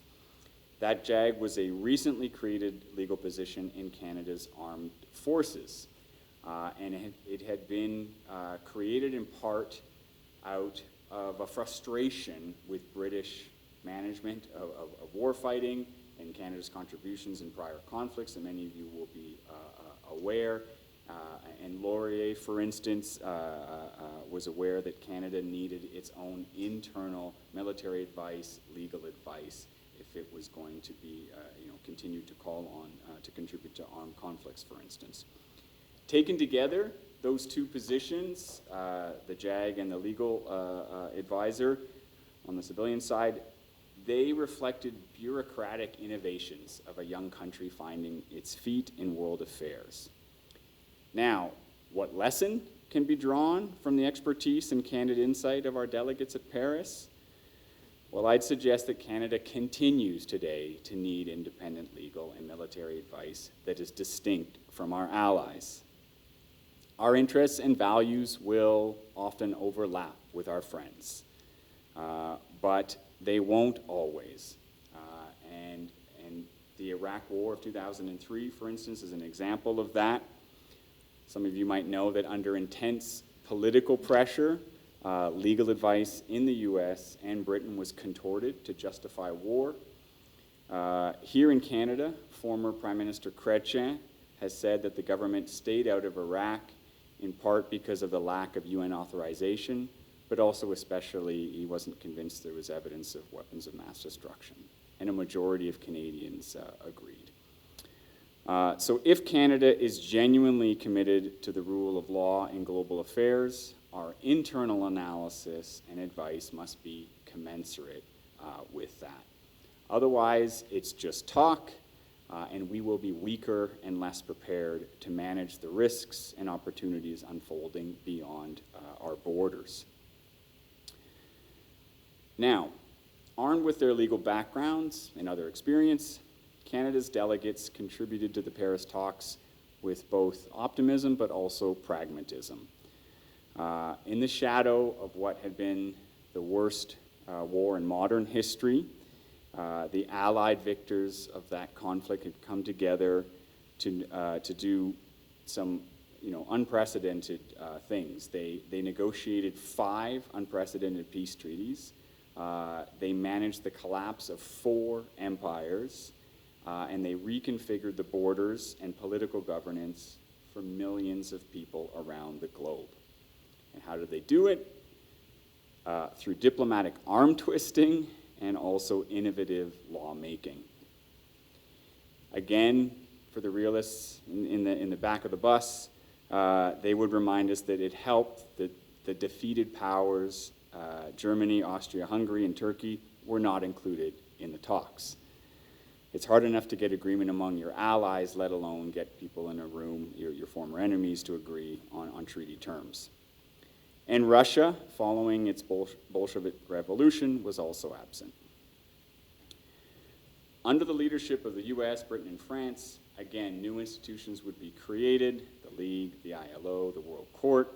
That JAG was a recently created legal position in Canada's armed forces, and it had been created in part out of a frustration with British management of warfighting and Canada's contributions in prior conflicts, and many of you will be aware. And Laurier, for instance, was aware that Canada needed its own internal military advice, legal advice, if it was going to be, continue to call on, to contribute to armed conflicts, for instance. Taken together, those two positions, the JAG and the legal advisor on the civilian side, they reflected bureaucratic innovations of a young country finding its feet in world affairs. Now, what lesson can be drawn from the expertise and candid insight of our delegates at Paris? Well, I'd suggest that Canada continues today to need independent legal and military advice that is distinct from our allies. Our interests and values will often overlap with our friends, but they won't always. And the Iraq War of 2003, for instance, is an example of that. Some of you might know that under intense political pressure, legal advice in the US and Britain was contorted to justify war. Here in Canada, former Prime Minister Chrétien has said that the government stayed out of Iraq in part because of the lack of UN authorization, but also especially he wasn't convinced there was evidence of weapons of mass destruction. And a majority of Canadians agreed. So if Canada is genuinely committed to the rule of law in global affairs, our internal analysis and advice must be commensurate with that. Otherwise, it's just talk, and we will be weaker and less prepared to manage the risks and opportunities unfolding beyond our borders. Now, armed with their legal backgrounds and other experience, Canada's delegates contributed to the Paris talks with both optimism but also pragmatism. In the shadow of what had been the worst war in modern history, the Allied victors of that conflict had come together to do some unprecedented things. They negotiated 5 unprecedented peace treaties. They managed the collapse of 4 empires, and they reconfigured the borders and political governance for millions of people around the globe. And how did they do it? Through diplomatic arm twisting and also innovative lawmaking. Again, for the realists in the back of the bus, they would remind us that it helped that the defeated powers, Germany, Austria-Hungary, and Turkey, were not included in the talks. It's hard enough to get agreement among your allies, let alone get people in a room, your former enemies, to agree on treaty terms. And Russia, following its Bolshevik Revolution, was also absent. Under the leadership of the US, Britain, and France, again, new institutions would be created, the League, the ILO, the World Court.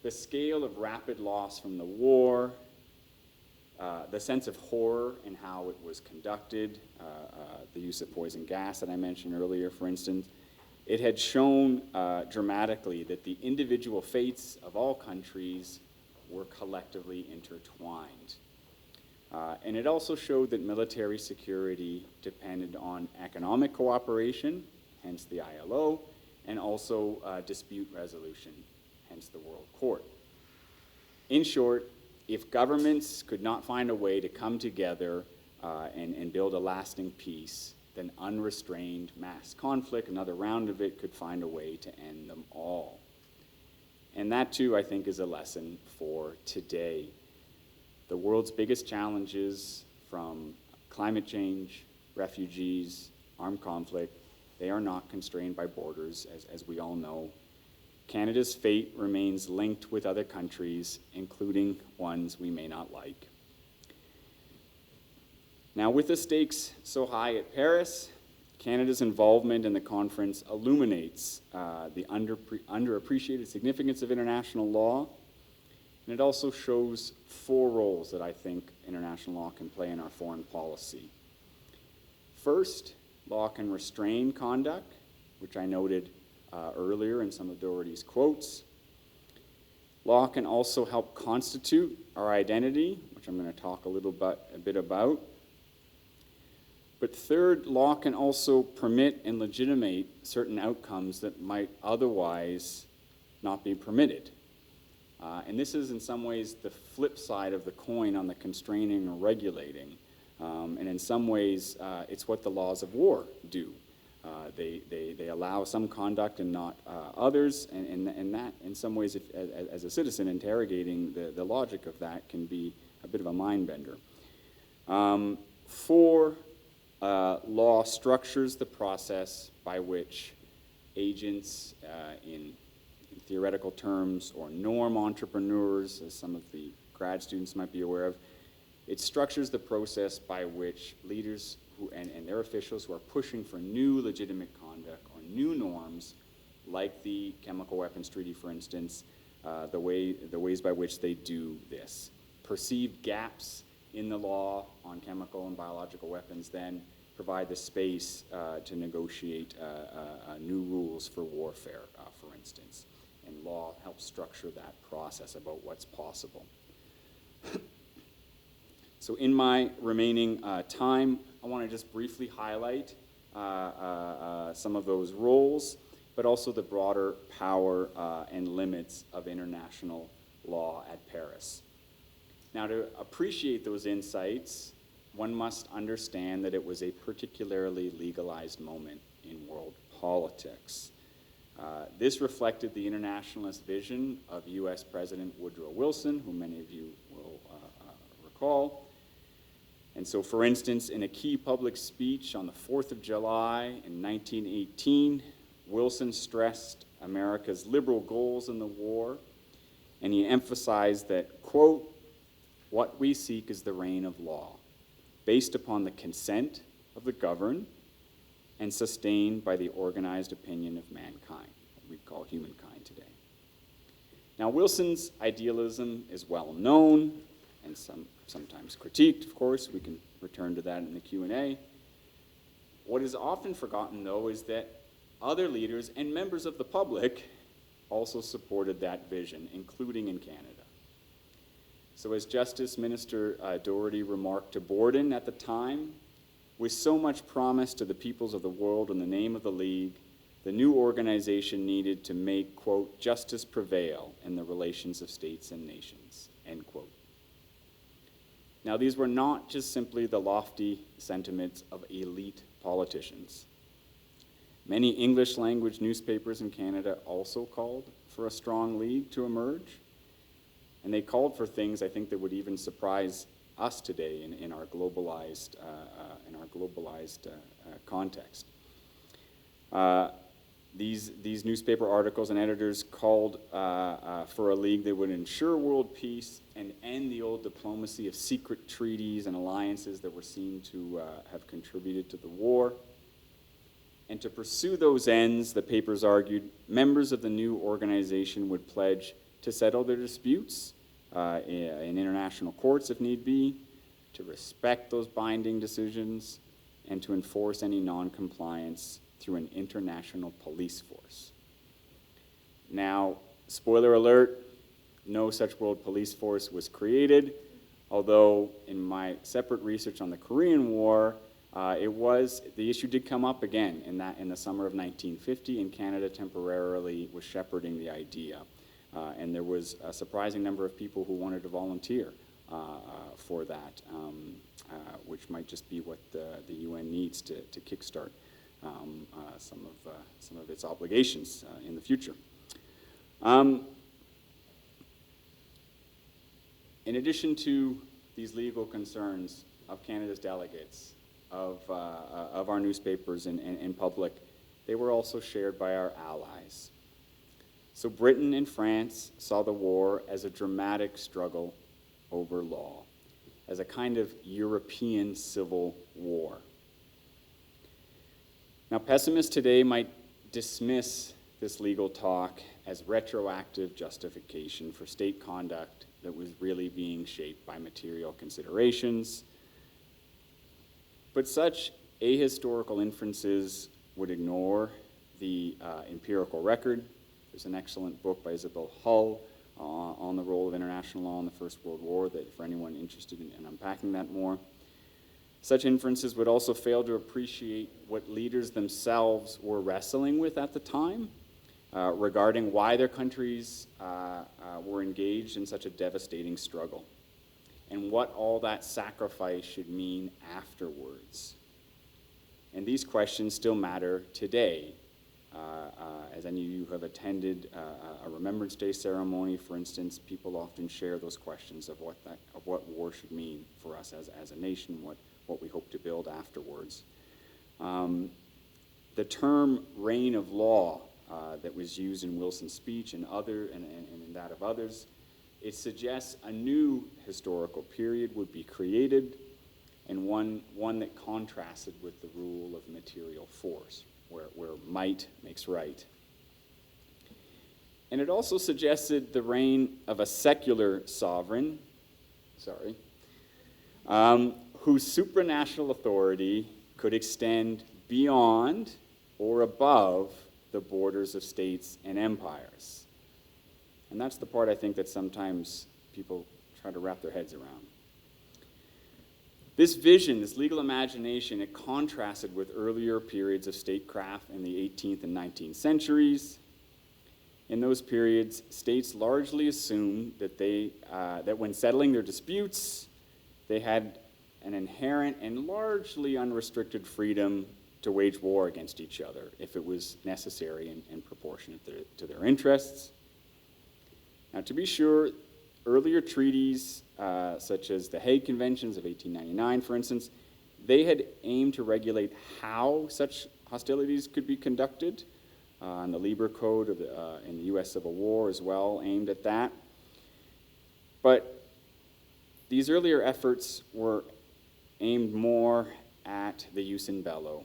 The scale of rapid loss from the war, the sense of horror in how it was conducted, the use of poison gas that I mentioned earlier, for instance, it had shown dramatically that the individual fates of all countries were collectively intertwined. And it also showed that military security depended on economic cooperation, hence the ILO, and also dispute resolution, hence the World Court. In short, if governments could not find a way to come together and build a lasting peace, then unrestrained mass conflict, another round of it, could find a way to end them all. And that, too, I think, is a lesson for today. The world's biggest challenges, from climate change, refugees, armed conflict, they are not constrained by borders, as we all know. Canada's fate remains linked with other countries, including ones we may not like. Now, with the stakes so high at Paris, Canada's involvement in the conference illuminates the underappreciated significance of international law, and it also shows 4 roles that I think international law can play in our foreign policy. First, law can restrain conduct, which I noted earlier in some of Doherty's quotes. Law can also help constitute our identity, which I'm going to talk a bit about. But third, law can also permit and legitimate certain outcomes that might otherwise not be permitted. And this is in some ways the flip side of the coin on the constraining or regulating. And in some ways, it's what the laws of war do. They allow some conduct and not others, and that, in some ways, as a citizen, interrogating the logic of that can be a bit of a mind bender. Four, law structures the process by which agents, in theoretical terms, or norm entrepreneurs, as some of the grad students might be aware of, it structures the process by which leaders and their officials who are pushing for new legitimate conduct or new norms, like the Chemical Weapons Treaty, for instance, the ways by which they do this. Perceived gaps in the law on chemical and biological weapons then provide the space to negotiate new rules for warfare, for instance. And law helps structure that process about what's possible. So in my remaining time, I want to just briefly highlight some of those roles, but also the broader power and limits of international law at Paris. Now, to appreciate those insights, one must understand that it was a particularly legalized moment in world politics. This reflected the internationalist vision of U.S. President Woodrow Wilson, who many of you will recall. And so, for instance, in a key public speech on the 4th of July in 1918, Wilson stressed America's liberal goals in the war, and he emphasized that, quote, "What we seek is the reign of law, based upon the consent of the governed and sustained by the organized opinion of mankind," what we call humankind today. Now, Wilson's idealism is well known and sometimes critiqued, of course. We can return to that in the Q&A. What is often forgotten, though, is that other leaders and members of the public also supported that vision, including in Canada. So as Justice Minister Doherty remarked to Borden at the time, with so much promise to the peoples of the world in the name of the League, the new organization needed to make, quote, "justice prevail in the relations of states and nations," end quote. Now, these were not just simply the lofty sentiments of elite politicians. Many English-language newspapers in Canada also called for a strong League to emerge, and they called for things I think that would even surprise us today in our globalized context. These newspaper articles and editors called for a League that would ensure world peace and end the old diplomacy of secret treaties and alliances that were seen to have contributed to the war. And to pursue those ends, the papers argued, members of the new organization would pledge to settle their disputes in international courts if need be, to respect those binding decisions, and to enforce any non-compliance through an international police force. Now, spoiler alert, no such world police force was created, although in my separate research on the Korean War, the issue did come up again in the summer of 1950, and Canada temporarily was shepherding the idea. And there was a surprising number of people who wanted to volunteer for that, which might just be what the UN needs to kickstart some of its obligations in the future. In addition to these legal concerns of Canada's delegates, of our newspapers and public, they were also shared by our allies. So Britain and France saw the war as a dramatic struggle over law, as a kind of European civil war. Now, pessimists today might dismiss this legal talk as retroactive justification for state conduct that was really being shaped by material considerations. But such ahistorical inferences would ignore the empirical record. There's an excellent book by Isabel Hull on the role of international law in the First World War, that for anyone interested in unpacking that more. Such inferences would also fail to appreciate what leaders themselves were wrestling with at the time regarding why their countries were engaged in such a devastating struggle, and what all that sacrifice should mean afterwards. And these questions still matter today. As any of you have attended a Remembrance Day ceremony, for instance, people often share those questions of what war should mean for us as a nation, what we hope to build afterwards. The term reign of law that was used in Wilson's speech and in that of others, it suggests a new historical period would be created, and one that contrasted with the rule of material force, where might makes right. And it also suggested the reign of a secular sovereign, whose supranational authority could extend beyond or above the borders of states and empires. And that's the part I think that sometimes people try to wrap their heads around. This vision, this legal imagination, it contrasted with earlier periods of statecraft in the 18th and 19th centuries. In those periods, states largely assumed that that when settling their disputes, they had an inherent and largely unrestricted freedom to wage war against each other if it was necessary and proportionate to their interests. Now, to be sure, earlier treaties, such as the Hague Conventions of 1899, for instance, they had aimed to regulate how such hostilities could be conducted, and the Lieber Code in the U.S. Civil War as well aimed at that. But these earlier efforts were aimed more at the jus in bello.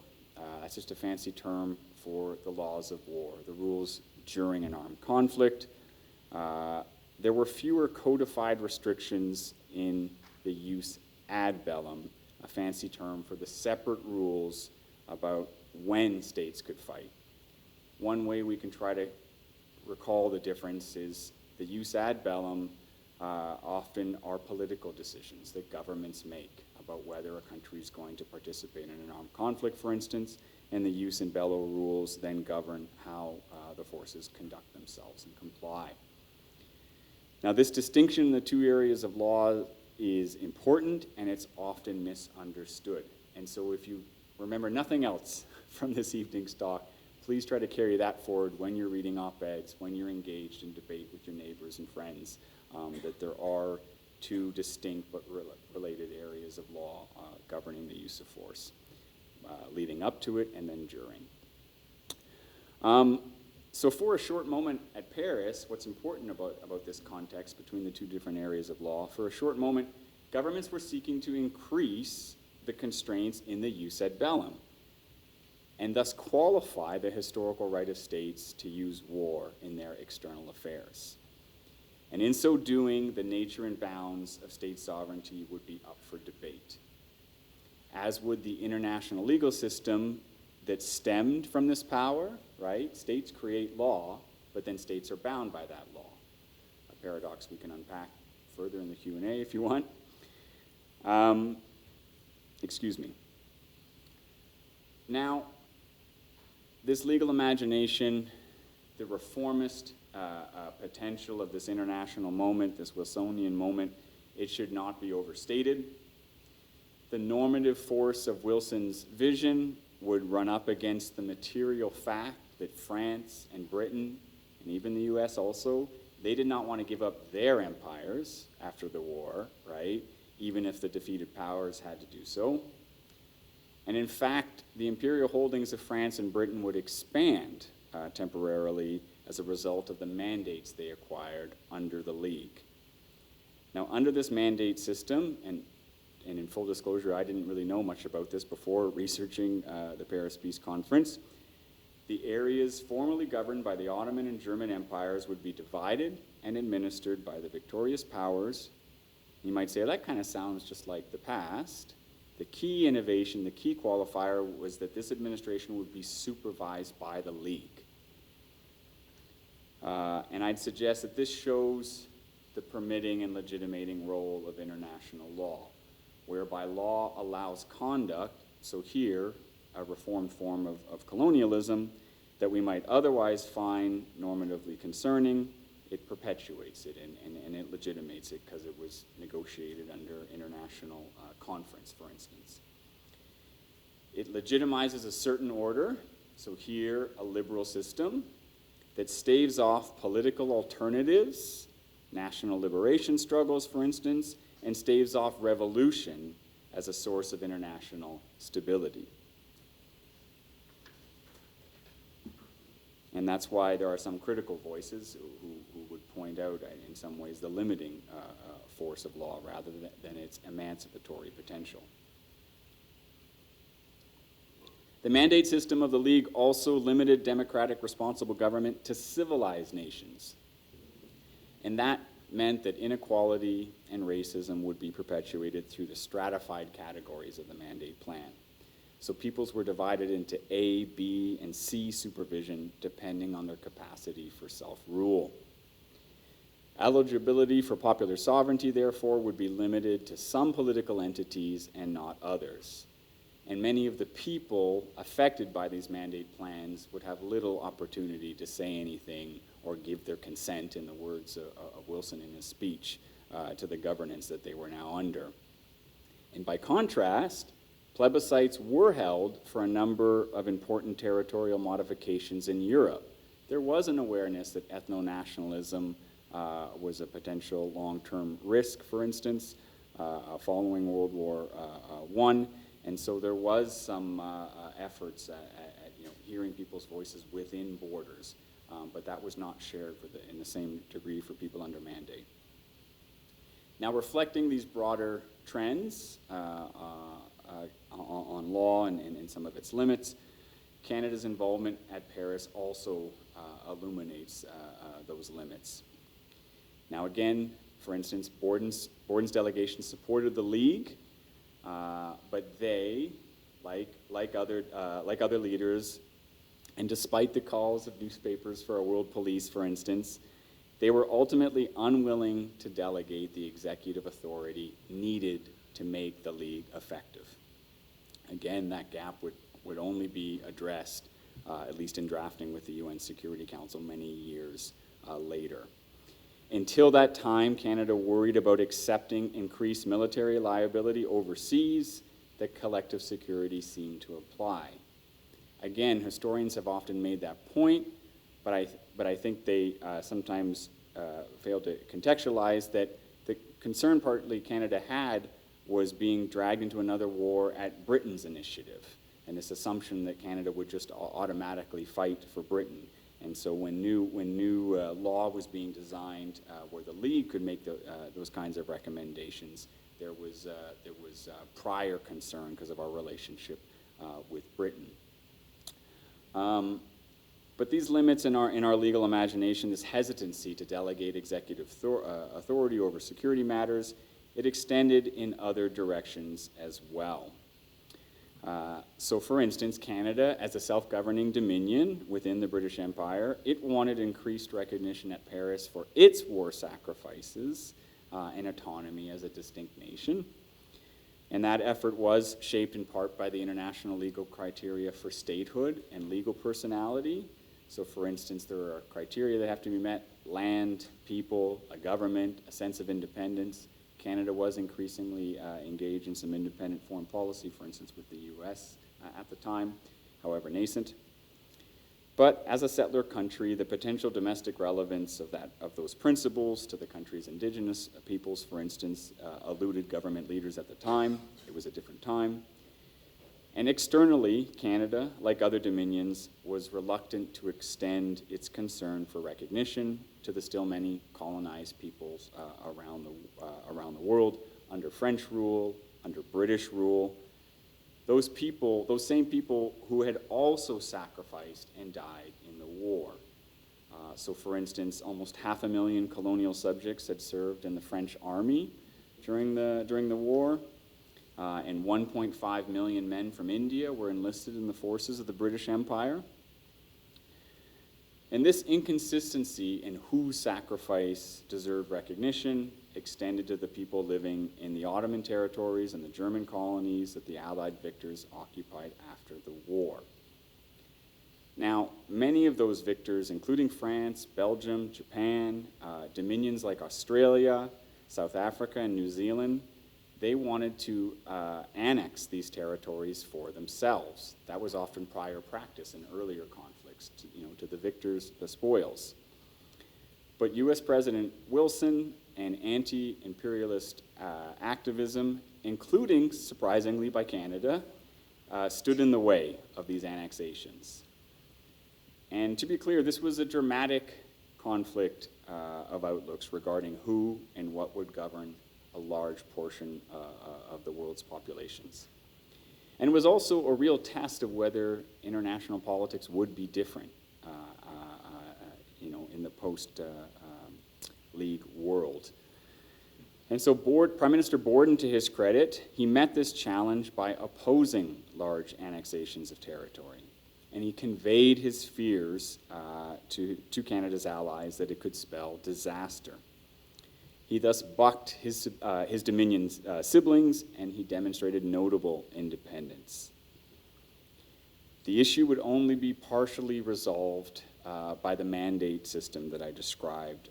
That's just a fancy term for the laws of war, the rules during an armed conflict. There were fewer codified restrictions in the jus ad bellum, a fancy term for the separate rules about when states could fight. One way we can try to recall the difference is the jus ad bellum often are political decisions that governments make about whether a country is going to participate in an armed conflict, for instance, and the jus in bello rules then govern how the forces conduct themselves and comply. Now, this distinction in the two areas of law is important, and it's often misunderstood. And so if you remember nothing else from this evening's talk, please try to carry that forward when you're reading op-eds, when you're engaged in debate with your neighbors and friends, that there are two distinct but related areas of law governing the use of force, leading up to it and then during. So for a short moment at Paris, what's important about this context between the two different areas of law, for a short moment, governments were seeking to increase the constraints in the jus ad bellum, and thus qualify the historical right of states to use war in their external affairs. And in so doing, the nature and bounds of state sovereignty would be up for debate, as would the international legal system that stemmed from this power, right? States create law, but then states are bound by that law. A paradox we can unpack further in the Q&A if you want. Excuse me. Now, this legal imagination, the reformist potential of this international moment, this Wilsonian moment, it should not be overstated. The normative force of Wilson's vision would run up against the material fact that France and Britain, and even the US also, they did not want to give up their empires after the war, right? Even if the defeated powers had to do so. And in fact, the imperial holdings of France and Britain would expand temporarily as a result of the mandates they acquired under the League. Now, under this mandate system, and in full disclosure, I didn't really know much about this before researching the Paris Peace Conference, the areas formerly governed by the Ottoman and German empires would be divided and administered by the victorious powers. You might say, that kind of sounds just like the past. The key innovation, the key qualifier was that this administration would be supervised by the League. And I'd suggest that this shows the permitting and legitimating role of international law. whereby law allows conduct, so here, a reformed form of colonialism, that we might otherwise find normatively concerning, it perpetuates it and it legitimates it because it was negotiated under international conference, for instance. It legitimizes a certain order, so here a liberal system, that staves off political alternatives, national liberation struggles, for instance, and staves off revolution as a source of international stability. And that's why there are some critical voices who would point out, in some ways, the limiting force of law rather than its emancipatory potential. The mandate system of the League also limited democratic responsible government to civilized nations. And that meant that inequality and racism would be perpetuated through the stratified categories of the mandate plan. So peoples were divided into A, B, and C supervision depending on their capacity for self-rule. Eligibility for popular sovereignty, therefore, would be limited to some political entities and not others. And many of the people affected by these mandate plans would have little opportunity to say anything or give their consent, in the words of Wilson in his speech, to the governance that they were now under. And by contrast, plebiscites were held for a number of important territorial modifications in Europe. There was an awareness that ethno-nationalism was a potential long-term risk, for instance, following World War I. And so there was some efforts at hearing people's voices within borders, but that was not shared in the same degree for people under mandate. Now, reflecting these broader trends on law and some of its limits, Canada's involvement at Paris also illuminates those limits. Now, again, for instance, Borden's delegation supported the League, but they, like other leaders, and despite the calls of newspapers for a world police, for instance, they were ultimately unwilling to delegate the executive authority needed to make the League effective. Again, that gap would only be addressed, at least in drafting with the UN Security Council many years later. Until that time, Canada worried about accepting increased military liability overseas that collective security seemed to apply. Again, historians have often made that point, but I think they sometimes fail to contextualize that the concern partly Canada had was being dragged into another war at Britain's initiative, and this assumption that Canada would just automatically fight for Britain. And so when new law was being designed where the League could make those kinds of recommendations, there was prior concern because of our relationship with Britain. But these limits in our legal imagination, this hesitancy to delegate executive authority over security matters, it extended in other directions as well. So for instance, Canada, as a self-governing dominion within the British Empire, it wanted increased recognition at Paris for its war sacrifices and autonomy as a distinct nation. And that effort was shaped in part by the international legal criteria for statehood and legal personality. So for instance, there are criteria that have to be met: land, people, a government, a sense of independence. Canada was increasingly engaged in some independent foreign policy, for instance, with the US at the time, however nascent. But as a settler country, the potential domestic relevance of those principles to the country's indigenous peoples, for instance, eluded government leaders at the time. It was a different time. And externally, Canada, like other dominions, was reluctant to extend its concern for recognition to the still many colonized peoples around the world under French rule, under British rule. Those same people who had also sacrificed and died in the war. So for instance, almost 500,000 colonial subjects had served in the French army during the war. And 1.5 million men from India were enlisted in the forces of the British Empire. And this inconsistency in whose sacrifice deserved recognition extended to the people living in the Ottoman territories and the German colonies that the Allied victors occupied after the war. Now, many of those victors, including France, Belgium, Japan, dominions like Australia, South Africa, and New Zealand, they wanted to annex these territories for themselves. That was often prior practice in earlier conflicts, to the victors, the spoils. But U.S. President Wilson and anti-imperialist activism, including, surprisingly, by Canada, stood in the way of these annexations. And to be clear, this was a dramatic conflict of outlooks regarding who and what would govern a large portion of the world's populations. And it was also a real test of whether international politics would be different, in the post-League world. And so Prime Minister Borden, to his credit, he met this challenge by opposing large annexations of territory. And he conveyed his fears to Canada's allies that it could spell disaster. He thus bucked his Dominion's siblings, and he demonstrated notable independence. The issue would only be partially resolved by the mandate system that I described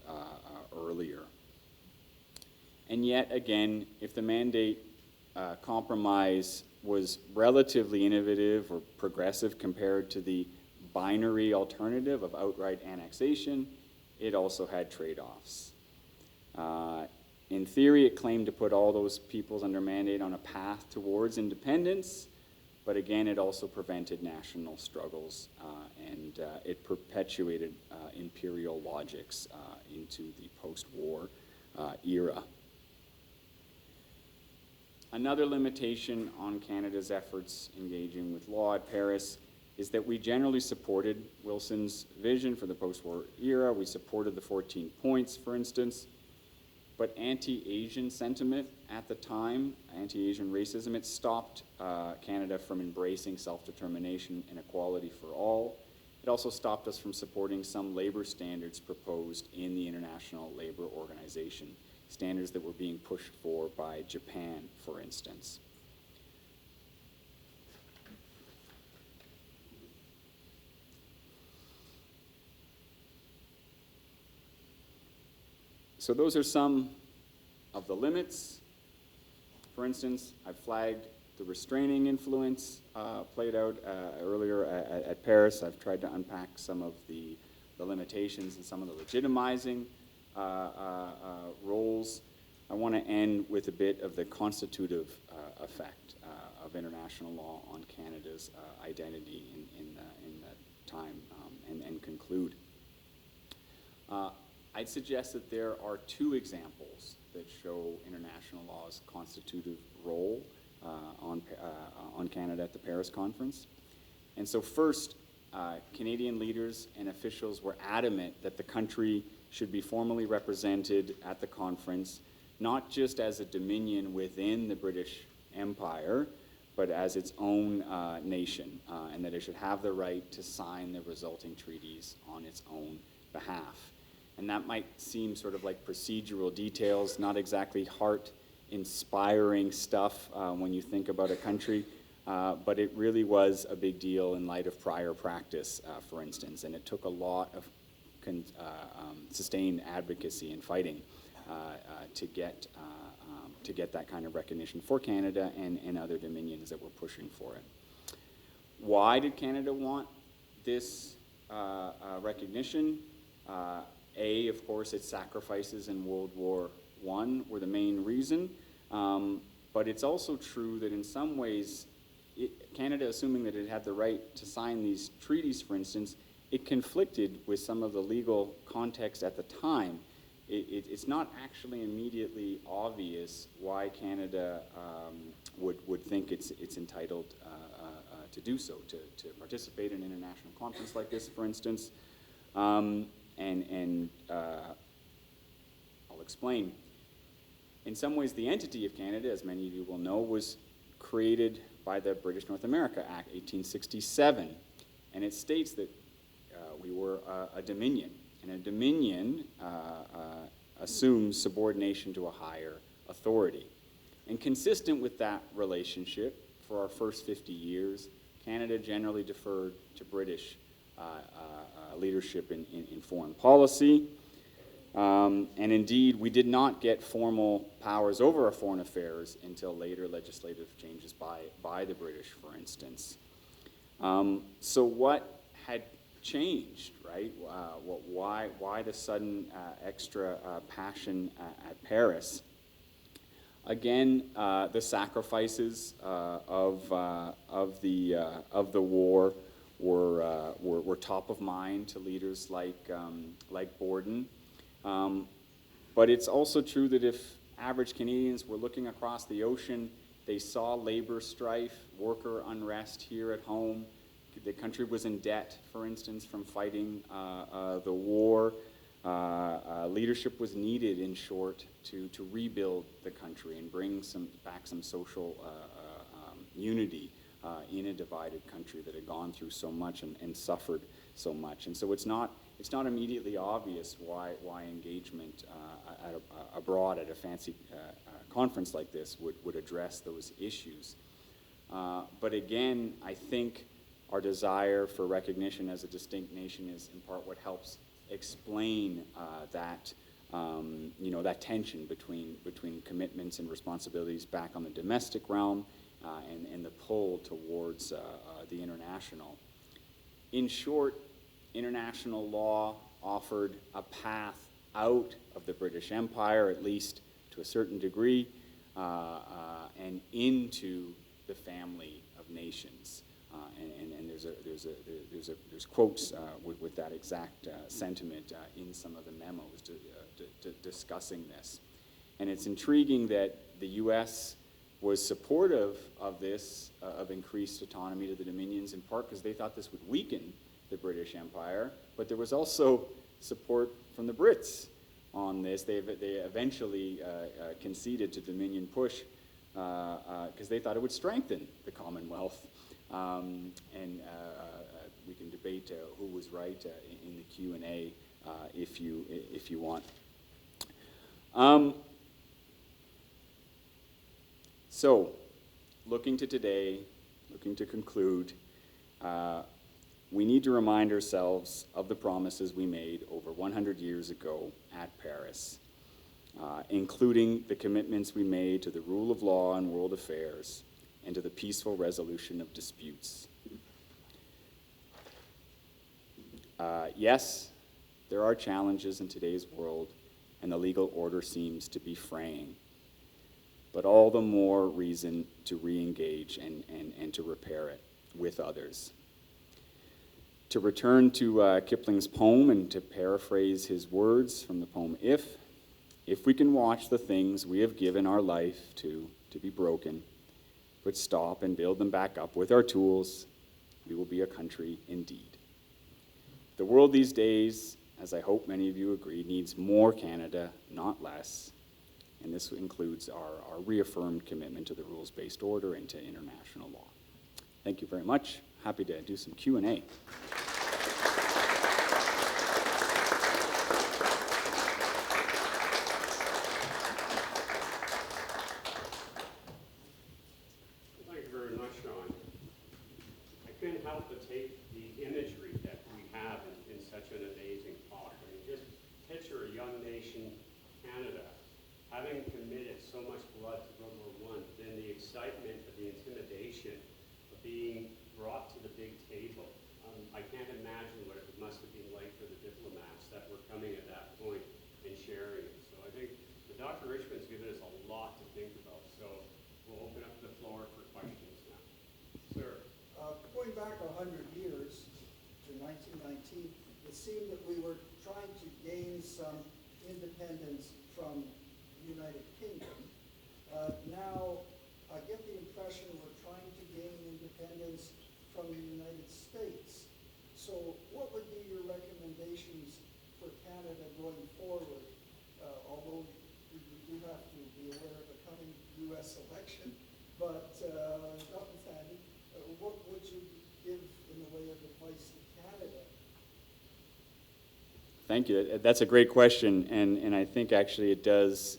earlier. And yet again, if the mandate compromise was relatively innovative or progressive compared to the binary alternative of outright annexation, it also had trade-offs. In theory, it claimed to put all those peoples under mandate on a path towards independence, but again, it also prevented national struggles, and it perpetuated imperial logics into the post-war era. Another limitation on Canada's efforts engaging with law at Paris is that we generally supported Wilson's vision for the post-war era. We supported the 14 points, for instance. But anti-Asian sentiment at the time, anti-Asian racism, it stopped Canada from embracing self-determination and equality for all. It also stopped us from supporting some labor standards proposed in the International Labor Organization, standards that were being pushed for by Japan, for instance. So those are some of the limits. For instance, I've flagged the restraining influence played out earlier at Paris. I've tried to unpack some of the limitations and some of the legitimizing roles. I want to end with a bit of the constitutive effect of international law on Canada's identity in that time, and conclude. I'd suggest that there are two examples that show international law's constitutive role on Canada at the Paris Conference. And so first, Canadian leaders and officials were adamant that the country should be formally represented at the conference, not just as a dominion within the British Empire, but as its own nation, and that it should have the right to sign the resulting treaties on its own behalf. And that might seem sort of like procedural details, not exactly heart-inspiring stuff when you think about a country, but it really was a big deal in light of prior practice, for instance, and it took a lot of sustained advocacy and fighting to get that kind of recognition for Canada and other dominions that were pushing for it. Why did Canada want this recognition? Of course, its sacrifices in World War I were the main reason, but it's also true that in some ways, Canada, assuming that it had the right to sign these treaties, for instance, it conflicted with some of the legal context at the time. It's not actually immediately obvious why Canada would think it's entitled to do so, to participate in an international conference like this, for instance. I'll explain. In some ways, the entity of Canada, as many of you will know, was created by the British North America Act, 1867. And it states that we were a dominion. And a dominion assumes subordination to a higher authority. And consistent with that relationship, for our first 50 years, Canada generally deferred to British leadership in foreign policy. And indeed, we did not get formal powers over our foreign affairs until later legislative changes by the British, for instance. So what had changed, right? Why the sudden extra passion at Paris? Again, the sacrifices of the war were top of mind to leaders like Borden. But it's also true that if average Canadians were looking across the ocean, they saw labor strife, worker unrest here at home. The country was in debt, for instance, from fighting the war. Leadership was needed, in short, to rebuild the country and bring back some social unity in a divided country that had gone through so much and suffered so much. And so it's not immediately obvious why engagement abroad at a fancy conference like this would address those issues. But again, I think our desire for recognition as a distinct nation is in part what helps explain that tension between commitments and responsibilities back on the domestic realm and the pull towards the international. In short, international law offered a path out of the British Empire, at least to a certain degree, and into the family of nations. And there's quotes with that exact sentiment in some of the memos discussing this. And it's intriguing that the U.S. was supportive of this, of increased autonomy to the Dominions, in part because they thought this would weaken the British Empire, but there was also support from the Brits on this. They eventually conceded to Dominion push because they thought it would strengthen the Commonwealth. And we can debate who was right in the Q&A if you want. So, looking to today, looking to conclude, we need to remind ourselves of the promises we made over 100 years ago at Paris, including the commitments we made to the rule of law in world affairs and to the peaceful resolution of disputes. Yes, there are challenges in today's world, and the legal order seems to be fraying, but all the more reason to re-engage and to repair it with others. To return to Kipling's poem and to paraphrase his words from the poem, if we can watch the things we have given our life to be broken, but stop and build them back up with our tools, we will be a country indeed. The world these days, as I hope many of you agree, needs more Canada, not less. And this includes our reaffirmed commitment to the rules-based order and to international law. Thank you very much. Happy to do some Q&A. Help but take the imagery that we have in such an amazing talk. I mean, just picture a young nation, Canada, having committed so much blood to World War I, then the excitement of the intimidation of being brought to the big table. I can't imagine what it must have been like for the diplomats that were coming at that point and sharing it. So I think Dr. Richmond's given us a lot to think about. So we'll open up the floor for questions now. Sir. Going back 100 years to 1919, it seemed that we were trying to gain some independence from the United Kingdom. Now, I get the impression we're trying to gain independence from the United States. So what would be your recommendations for Canada going forward? Although we do have to be aware of the coming U.S. election, but notwithstanding, what would you give in the way of advice to Canada? Thank you. That's a great question, and I think actually it does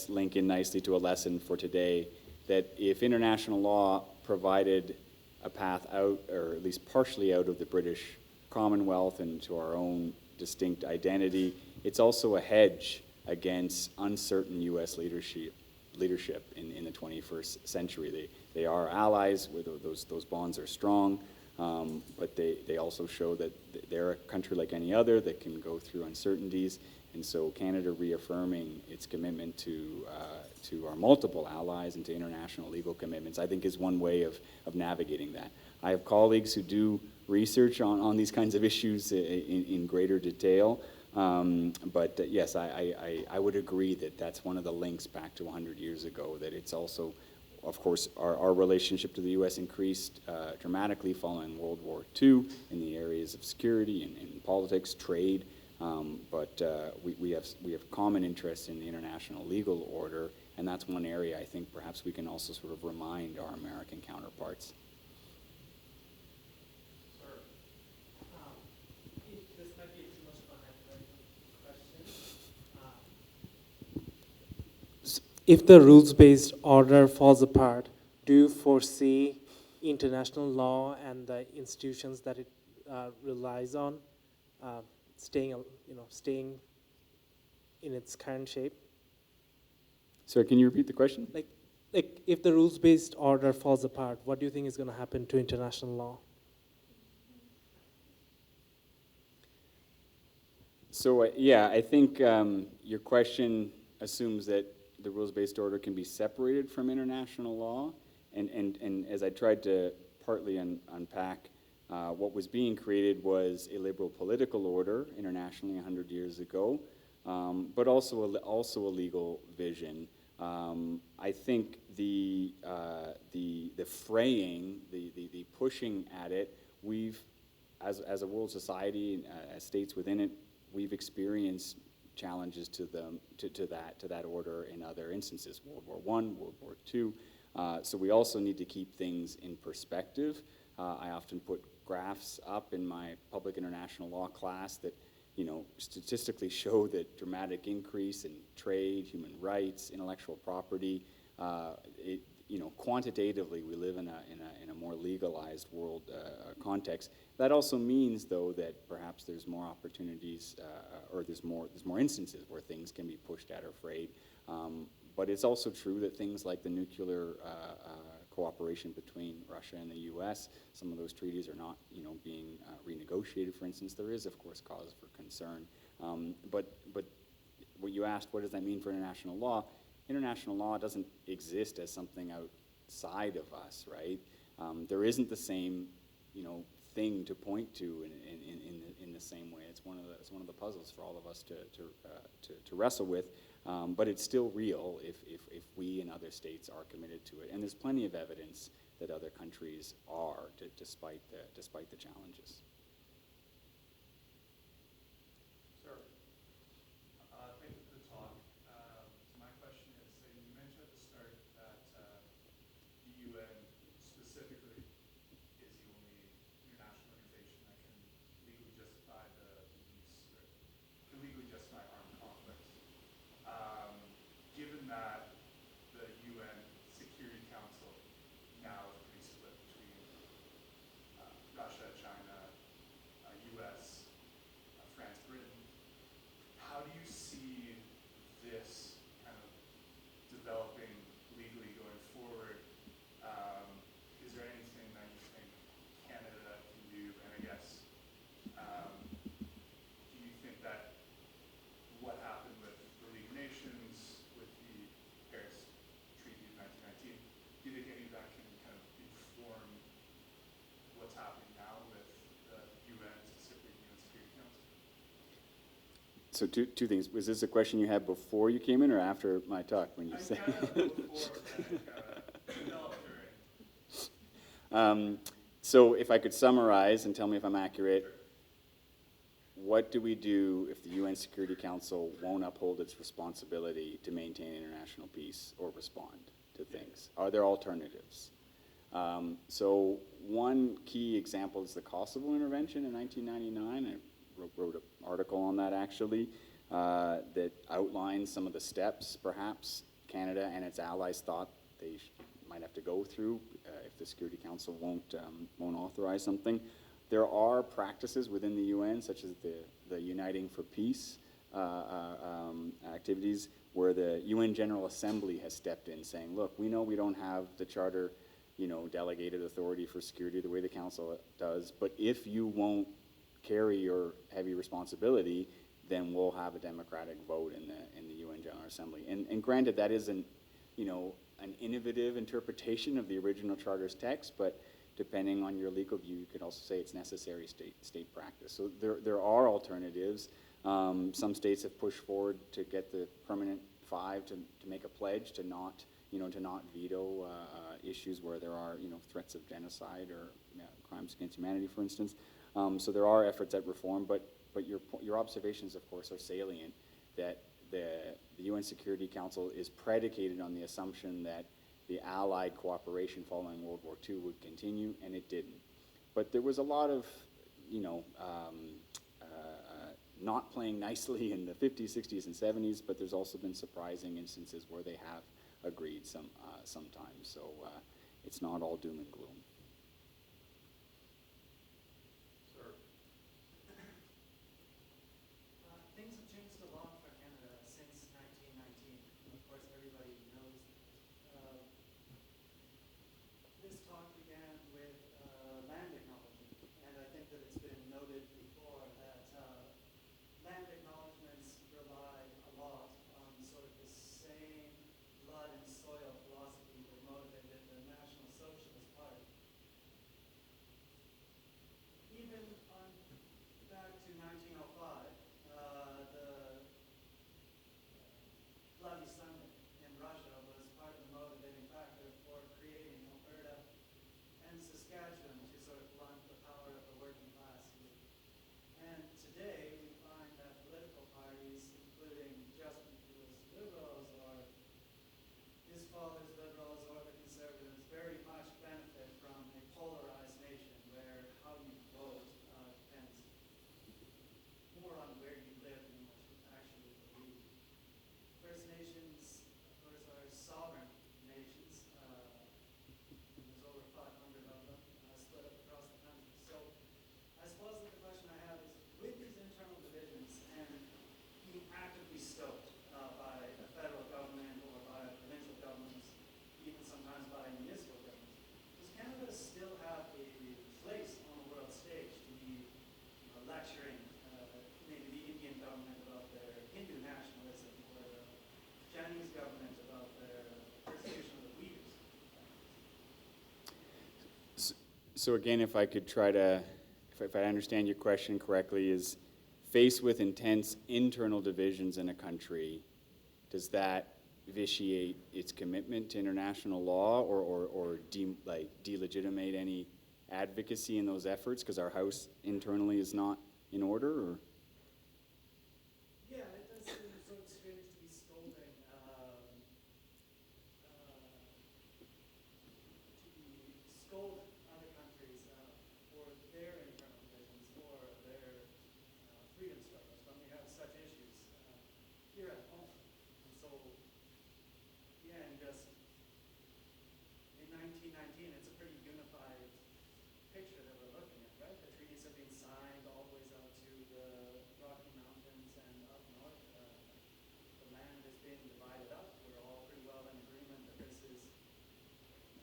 link in nicely to a lesson for today, that if international law provided a path out, or at least partially out of the British Commonwealth and to our own distinct identity, it's also a hedge against uncertain U.S. leadership in the 21st century. They are allies, those bonds are strong, but they also show that they're a country like any other that can go through uncertainties. And so Canada reaffirming its commitment to our multiple allies and to international legal commitments, I think, is one way of navigating that. I have colleagues who do research on these kinds of issues in greater detail, but yes, I would agree that that's one of the links back to 100 years ago, that it's also, of course, our relationship to the U.S. increased dramatically following World War II in the areas of security and politics, trade, but we have common interests in the international legal order, and that's one area I think perhaps we can also sort of remind our American counterparts. Sir, this might be too much of a hypothetical question. If the rules-based order falls apart, do you foresee international law and the institutions that it relies on staying in its current shape? Sir, can you repeat the question? Like if the rules-based order falls apart, what do you think is going to happen to international law? So yeah, I think your question assumes that the rules-based order can be separated from international law, and as I tried to partly unpack, what was being created was a liberal political order internationally 100 years ago, but also a legal vision. I think the fraying, the pushing at it, we've, as a world society, as states within it, we've experienced challenges to that order in other instances, World War I, World War II. So we also need to keep things in perspective. I often put graphs up in my public international law class that, statistically show that dramatic increase in trade, human rights, intellectual property. Quantitatively, we live in a more legalized world context. That also means, though, that perhaps there's more opportunities, or there's more instances where things can be pushed at or frayed. But it's also true that things like the nuclear cooperation between Russia and the U.S., some of those treaties are not, being renegotiated, for instance. There is, of course, cause for concern. But what you asked, what does that mean for international law? International law doesn't exist as something outside of us, right? There isn't the same, thing to point to in the same way. It's one of the puzzles for all of us to wrestle with. But it's still real if we and other states are committed to it, and there's plenty of evidence that other countries are, despite the challenges. Sir, thank you for the talk. So my question is, so you mentioned at the start that the UN specifically is the only international organization that can legally justify the use, or can legally justify armed conflicts. Given that the UN Security Council now is pretty split between Russia, China, US, France, Britain, how do you see this kind of developing legally going forward? Is there anything that you think Canada can do? And I guess, do you think that what happened with the League of Nations, with the Paris Treaty of 1919, do you think any of that can kind of inform what's happening now with the UN, specifically the UN Security Council? So two things. Was this a question you had before you came in, or after my talk? When you I say. kind of before developed already. So if I could summarize and tell me if I'm accurate, what do we do if the UN Security Council won't uphold its responsibility to maintain international peace or respond to things? Are there alternatives? So one key example is the Kosovo intervention in 1999. I wrote an article on that actually, that outlines some of the steps perhaps Canada and its allies thought they might have to go through if the Security Council won't authorize something. There are practices within the UN, such as the Uniting for Peace activities, where the UN General Assembly has stepped in saying, look, we know we don't have the charter, delegated authority for security the way the Council does, but if you won't carry your heavy responsibility, then we'll have a democratic vote in the UN General Assembly. And granted, that isn't, an innovative interpretation of the original charter's text, but depending on your legal view, you could also say it's necessary state practice. So there are alternatives. Some states have pushed forward to get the permanent 5 to make a pledge to not, to not veto issues where there are, threats of genocide or crimes against humanity, for instance. So there are efforts at reform, but your observations, of course, are salient, that the UN Security Council is predicated on the assumption that the Allied cooperation following World War II would continue, and it didn't. But there was a lot of, not playing nicely in the 50s, 60s, and 70s, but there's also been surprising instances where they have agreed sometimes. So it's not all doom and gloom. Things have changed a lot for Canada since 1919. Of course, everybody knows this talk began with land acknowledgement, and I think that it's been noted before that land acknowledgements rely a lot on sort of the same blood and soil philosophy that motivated the National Socialist Party. Even on back to 1905, the Bloody Sunday in Russia was part of the motivating factor for creating Alberta and Saskatchewan to sort of blunt the power of the working class here. And today we find that political parties, including Justin Trudeau's Liberals or his father's Liberals or the Conservatives, very much benefit from a polarized nation where how you vote depends more on where you live than what you actually believe. First Nations, of course, are sovereign nations. There's over 500 of them split up across the country. So I suppose that the question I have is, with these internal divisions and being actively stoked by a federal government or by provincial governments, even sometimes by municipal governments, does Canada still have a place on the world stage to be lecturing maybe the Indian government about their Hindu nationalism or the Chinese government about their persecution of the Uyghurs? So again, if I could try to, if I understand your question correctly, is faced with intense internal divisions in a country, does that vitiate its commitment to international law or delegitimate any advocacy in those efforts because our house internally is not in order? Or? Yeah, it does seem sort of strange to be scolding other countries for their internal divisions or their freedom struggles when we have such issues here at home. And so, yeah, and just in 1919, it's a pretty unified picture that we're looking at, right? The treaties have been signed all the ways out to the Rocky Mountains and up north. The land has been divided up. We're all pretty well in agreement that this is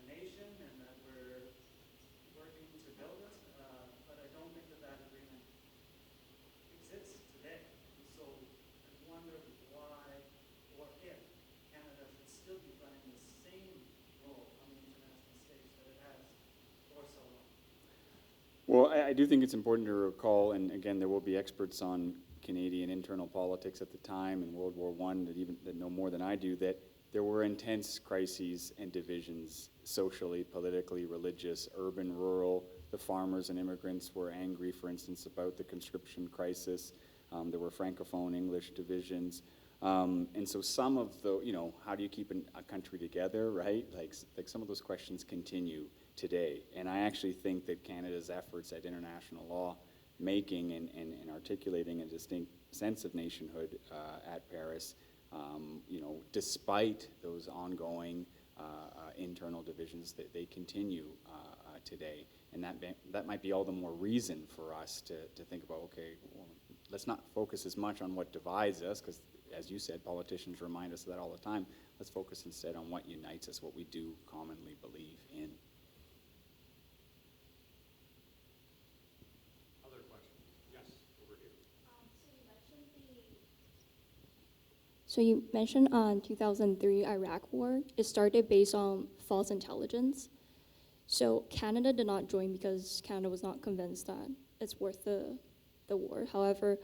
a nation and that we're working to build it. But I don't think that that agreement exists today. And so I wonder why or if Canada should still be playing the same role on the international stage that it has for so long. Well, I do think it's important to recall, and again, there will be experts on Canadian internal politics at the time and World War I that know more than I do, that there were intense crises and divisions socially, politically, religious, urban, rural. The farmers and immigrants were angry, for instance, about the conscription crisis. There were Francophone English divisions. And so some of the, how do you keep a country together, right? Like some of those questions continue today. And I actually think that Canada's efforts at international law making and articulating a distinct sense of nationhood at Paris, despite those ongoing internal divisions that they continue today. And that might be all the more reason for us to think about, okay, well, let's not focus as much on what divides us, because as you said, politicians remind us of that all the time. Let's focus instead on what unites us, what we do commonly believe in. Other questions? Yes, over here. So you mentioned on 2003 Iraq War, it started based on false intelligence. So Canada did not join because Canada was not convinced that it's worth the war. However,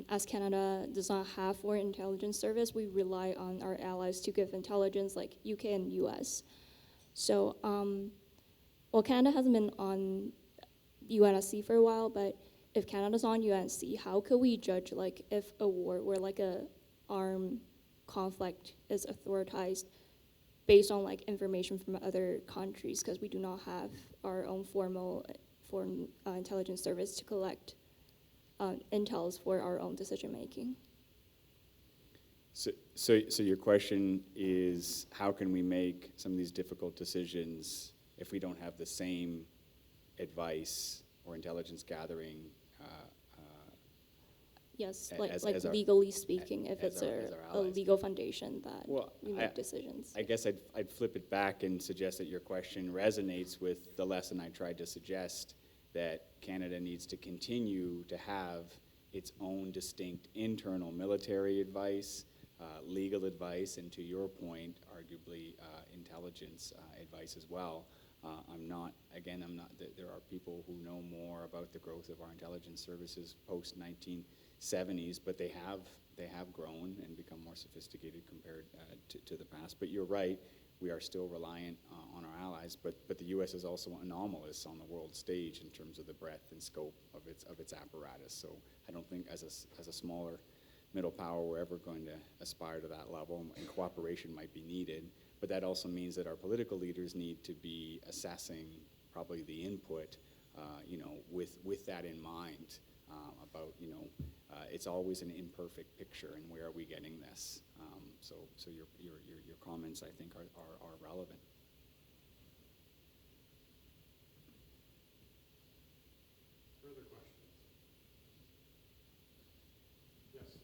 as Canada does not have foreign intelligence service, we rely on our allies to give intelligence like UK and US. So, well, Canada hasn't been on UNSC for a while, but if Canada's on UNSC, how could we judge like if a war where like a armed conflict is authoritized based on like information from other countries, because we do not have our own formal foreign intelligence service to collect intels for our own decision making. So your question is, how can we make some of these difficult decisions if we don't have the same advice or intelligence gathering? Yes, as like our- legally speaking, if as it's our a allies. legal foundation that Well, we make decisions. I guess I'd flip it back and suggest that your question resonates with the lesson I tried to suggest, that Canada needs to continue to have its own distinct internal military advice, legal advice, and to your point, arguably intelligence advice as well. There are people who know more about the growth of our intelligence services post-1970s, but they have grown and become more sophisticated compared to the past. But you're right, we are still reliant on our allies, but the U.S. is also anomalous on the world stage in terms of the breadth and scope of its apparatus. So I don't think as a smaller middle power we're ever going to aspire to that level, and cooperation might be needed. But that also means that our political leaders need to be assessing probably the input, with that in mind, about, it's always an imperfect picture, and where are we getting this? So your comments, I think, are relevant. Further questions? Yes.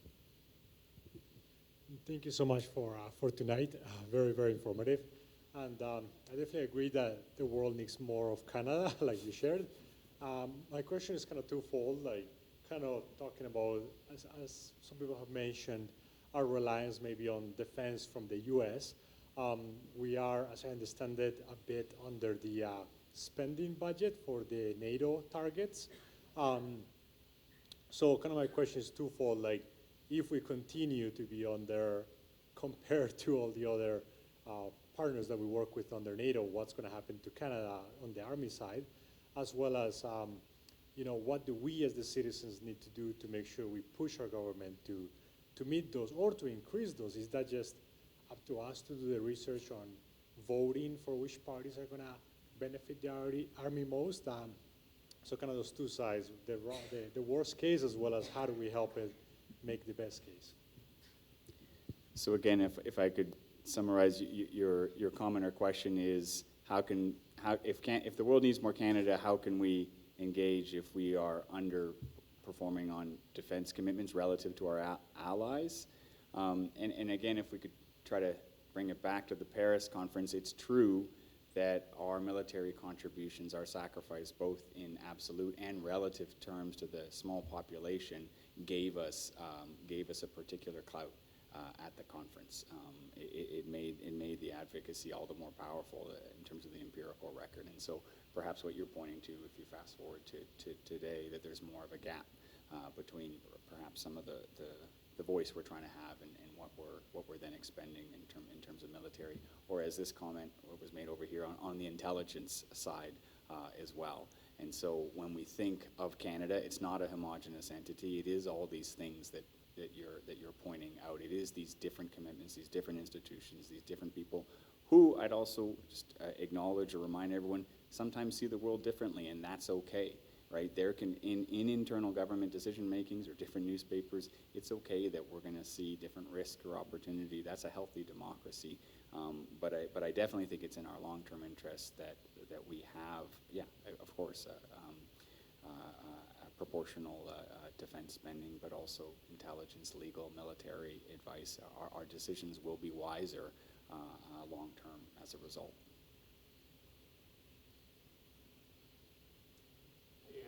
Thank you so much for tonight. Very, very informative. And I definitely agree that the world needs more of Canada, like you shared. My question is kind of twofold, like kind of talking about, as some people have mentioned, our reliance maybe on defense from the US. We are, as I understand it, a bit under the spending budget for the NATO targets. So kind of my question is twofold, like if we continue to be under, compared to all the other partners that we work with under NATO, what's going to happen to Canada on the Army side, as well as what do we as the citizens need to do to make sure we push our government to meet those or to increase those? Is that just up to us to do the research on voting for which parties are going to benefit the Army most? So kind of those two sides, the worst case as well as how do we help it make the best case? So again, if I could summarize your comment or question is, if the world needs more Canada, how can we engage if we are underperforming on defense commitments relative to our allies? And again, if we could try to bring it back to the Paris conference, it's true that our military contributions, our sacrifice, both in absolute and relative terms to the small population, gave us a particular clout at the conference. It made the advocacy all the more powerful in terms of the empirical record. And so perhaps what you're pointing to, if you fast forward to today, that there's more of a gap between perhaps some of the voice we're trying to have and what we're then expending in terms of military, or as this comment was made over here on the intelligence side as well. And so when we think of Canada, it's not a homogenous entity. It is all these things that you're pointing out. It is these different commitments, these different institutions, these different people who I'd also just acknowledge or remind everyone sometimes see the world differently, and that's okay. right? There can, in internal government decision makings or different newspapers, it's okay that we're going to see different risk or opportunity. That's a healthy democracy. But I definitely think it's in our long-term interest that we have, of course, proportional defense spending, but also intelligence, legal, military advice. Our decisions will be wiser long-term as a result.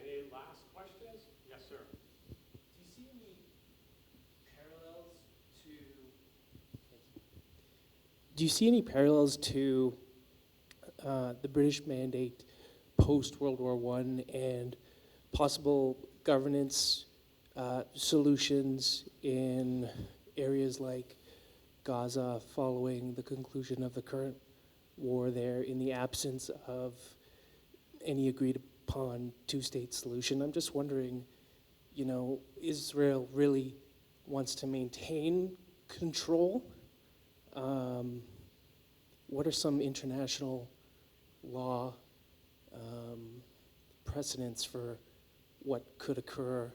Any last questions? Yes, sir. Do you see any parallels to? Do you see any parallels to the British Mandate post World War I and possible governance solutions in areas like Gaza following the conclusion of the current war there, in the absence of any agreed upon two-state solution? I'm just wondering, you know, Israel really wants to maintain control. What are some international law precedents for what could occur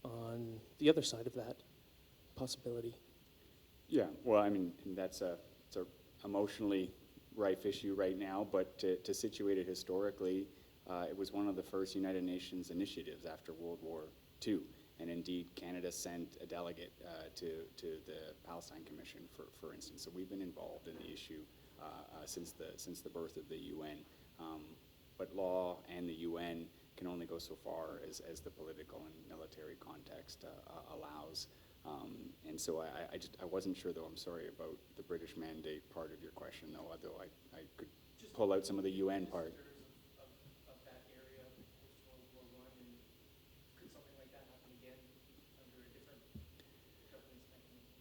on the other side of that possibility? Yeah, well, I mean, it's a emotionally rife issue right now, but to situate it historically, it was one of the first United Nations initiatives after World War II. And indeed, Canada sent a delegate to the Palestine Commission, for instance. So we've been involved in the issue since the birth of the UN. But law and the UN can only go so far as the political and military context allows. And so I wasn't sure, though, I'm sorry, about the British Mandate part of your question, though, although I could just pull out some of the UN part. Of that area post World War I, and could something like that happen again under a different governance mechanism?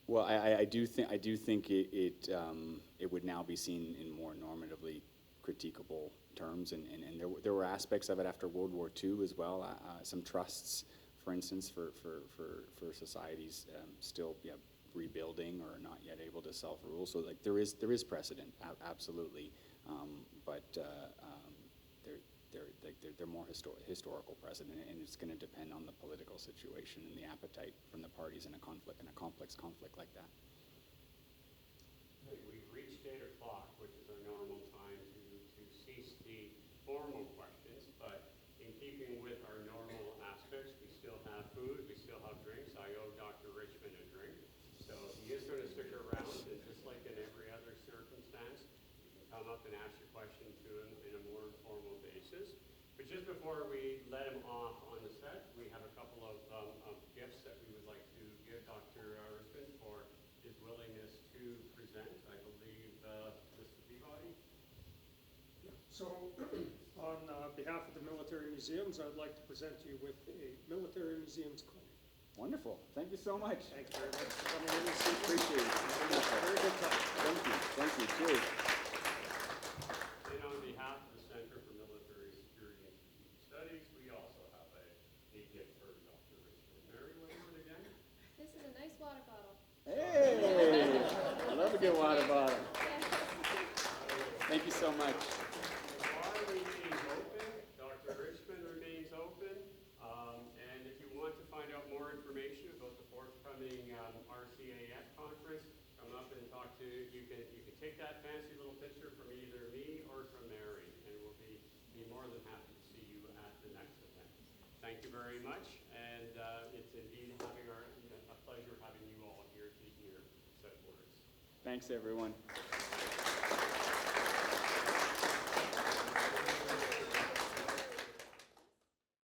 Well, I do think it would now be seen in more normatively critiquable terms, and there were aspects of it after World War II as well. Some trusts, for instance, for societies still rebuilding or not yet able to self-rule. So like there is precedent, absolutely, but they're more historical precedent, and it's going to depend on the political situation and the appetite from the parties in a complex conflict like that. We've reached 8 o'clock, which is our normal time to cease the formal questions, but in keeping with our normal aspects, we still have food, we still have drinks. I owe Dr. Richmond a drink, so he is going to stick around, and just like in every other circumstance, you can come up and ask your question to him in a more informal basis. But just before we let him off on the set, we have a couple of gifts that we would like to give Dr. Richmond for his willingness to present. I believe Mr. Peabody. So on behalf of the military museums, I'd like to present you with a military museums coin. Wonderful. Thank you so much. Thank you very much for coming in and seeing. Appreciate it. Very good time. Thank you. Cheers. And on behalf of the Center for Military Security and Strategic Studies, we also have a gift for Dr. Richmond. Mary, what is it again? This is a nice water bottle. Hey, I love a good water bottle. Thank you so much. The bar remains open. Dr. Richmond remains open. And if you want to find out more information about the forthcoming RCAF conference, come up and talk to, you can take that fancy little picture from either me or from Mary, and we'll be more than happy to see you at the next event. Thank you very much, and it's indeed a pleasure having you all here to hear said words. Thanks, everyone.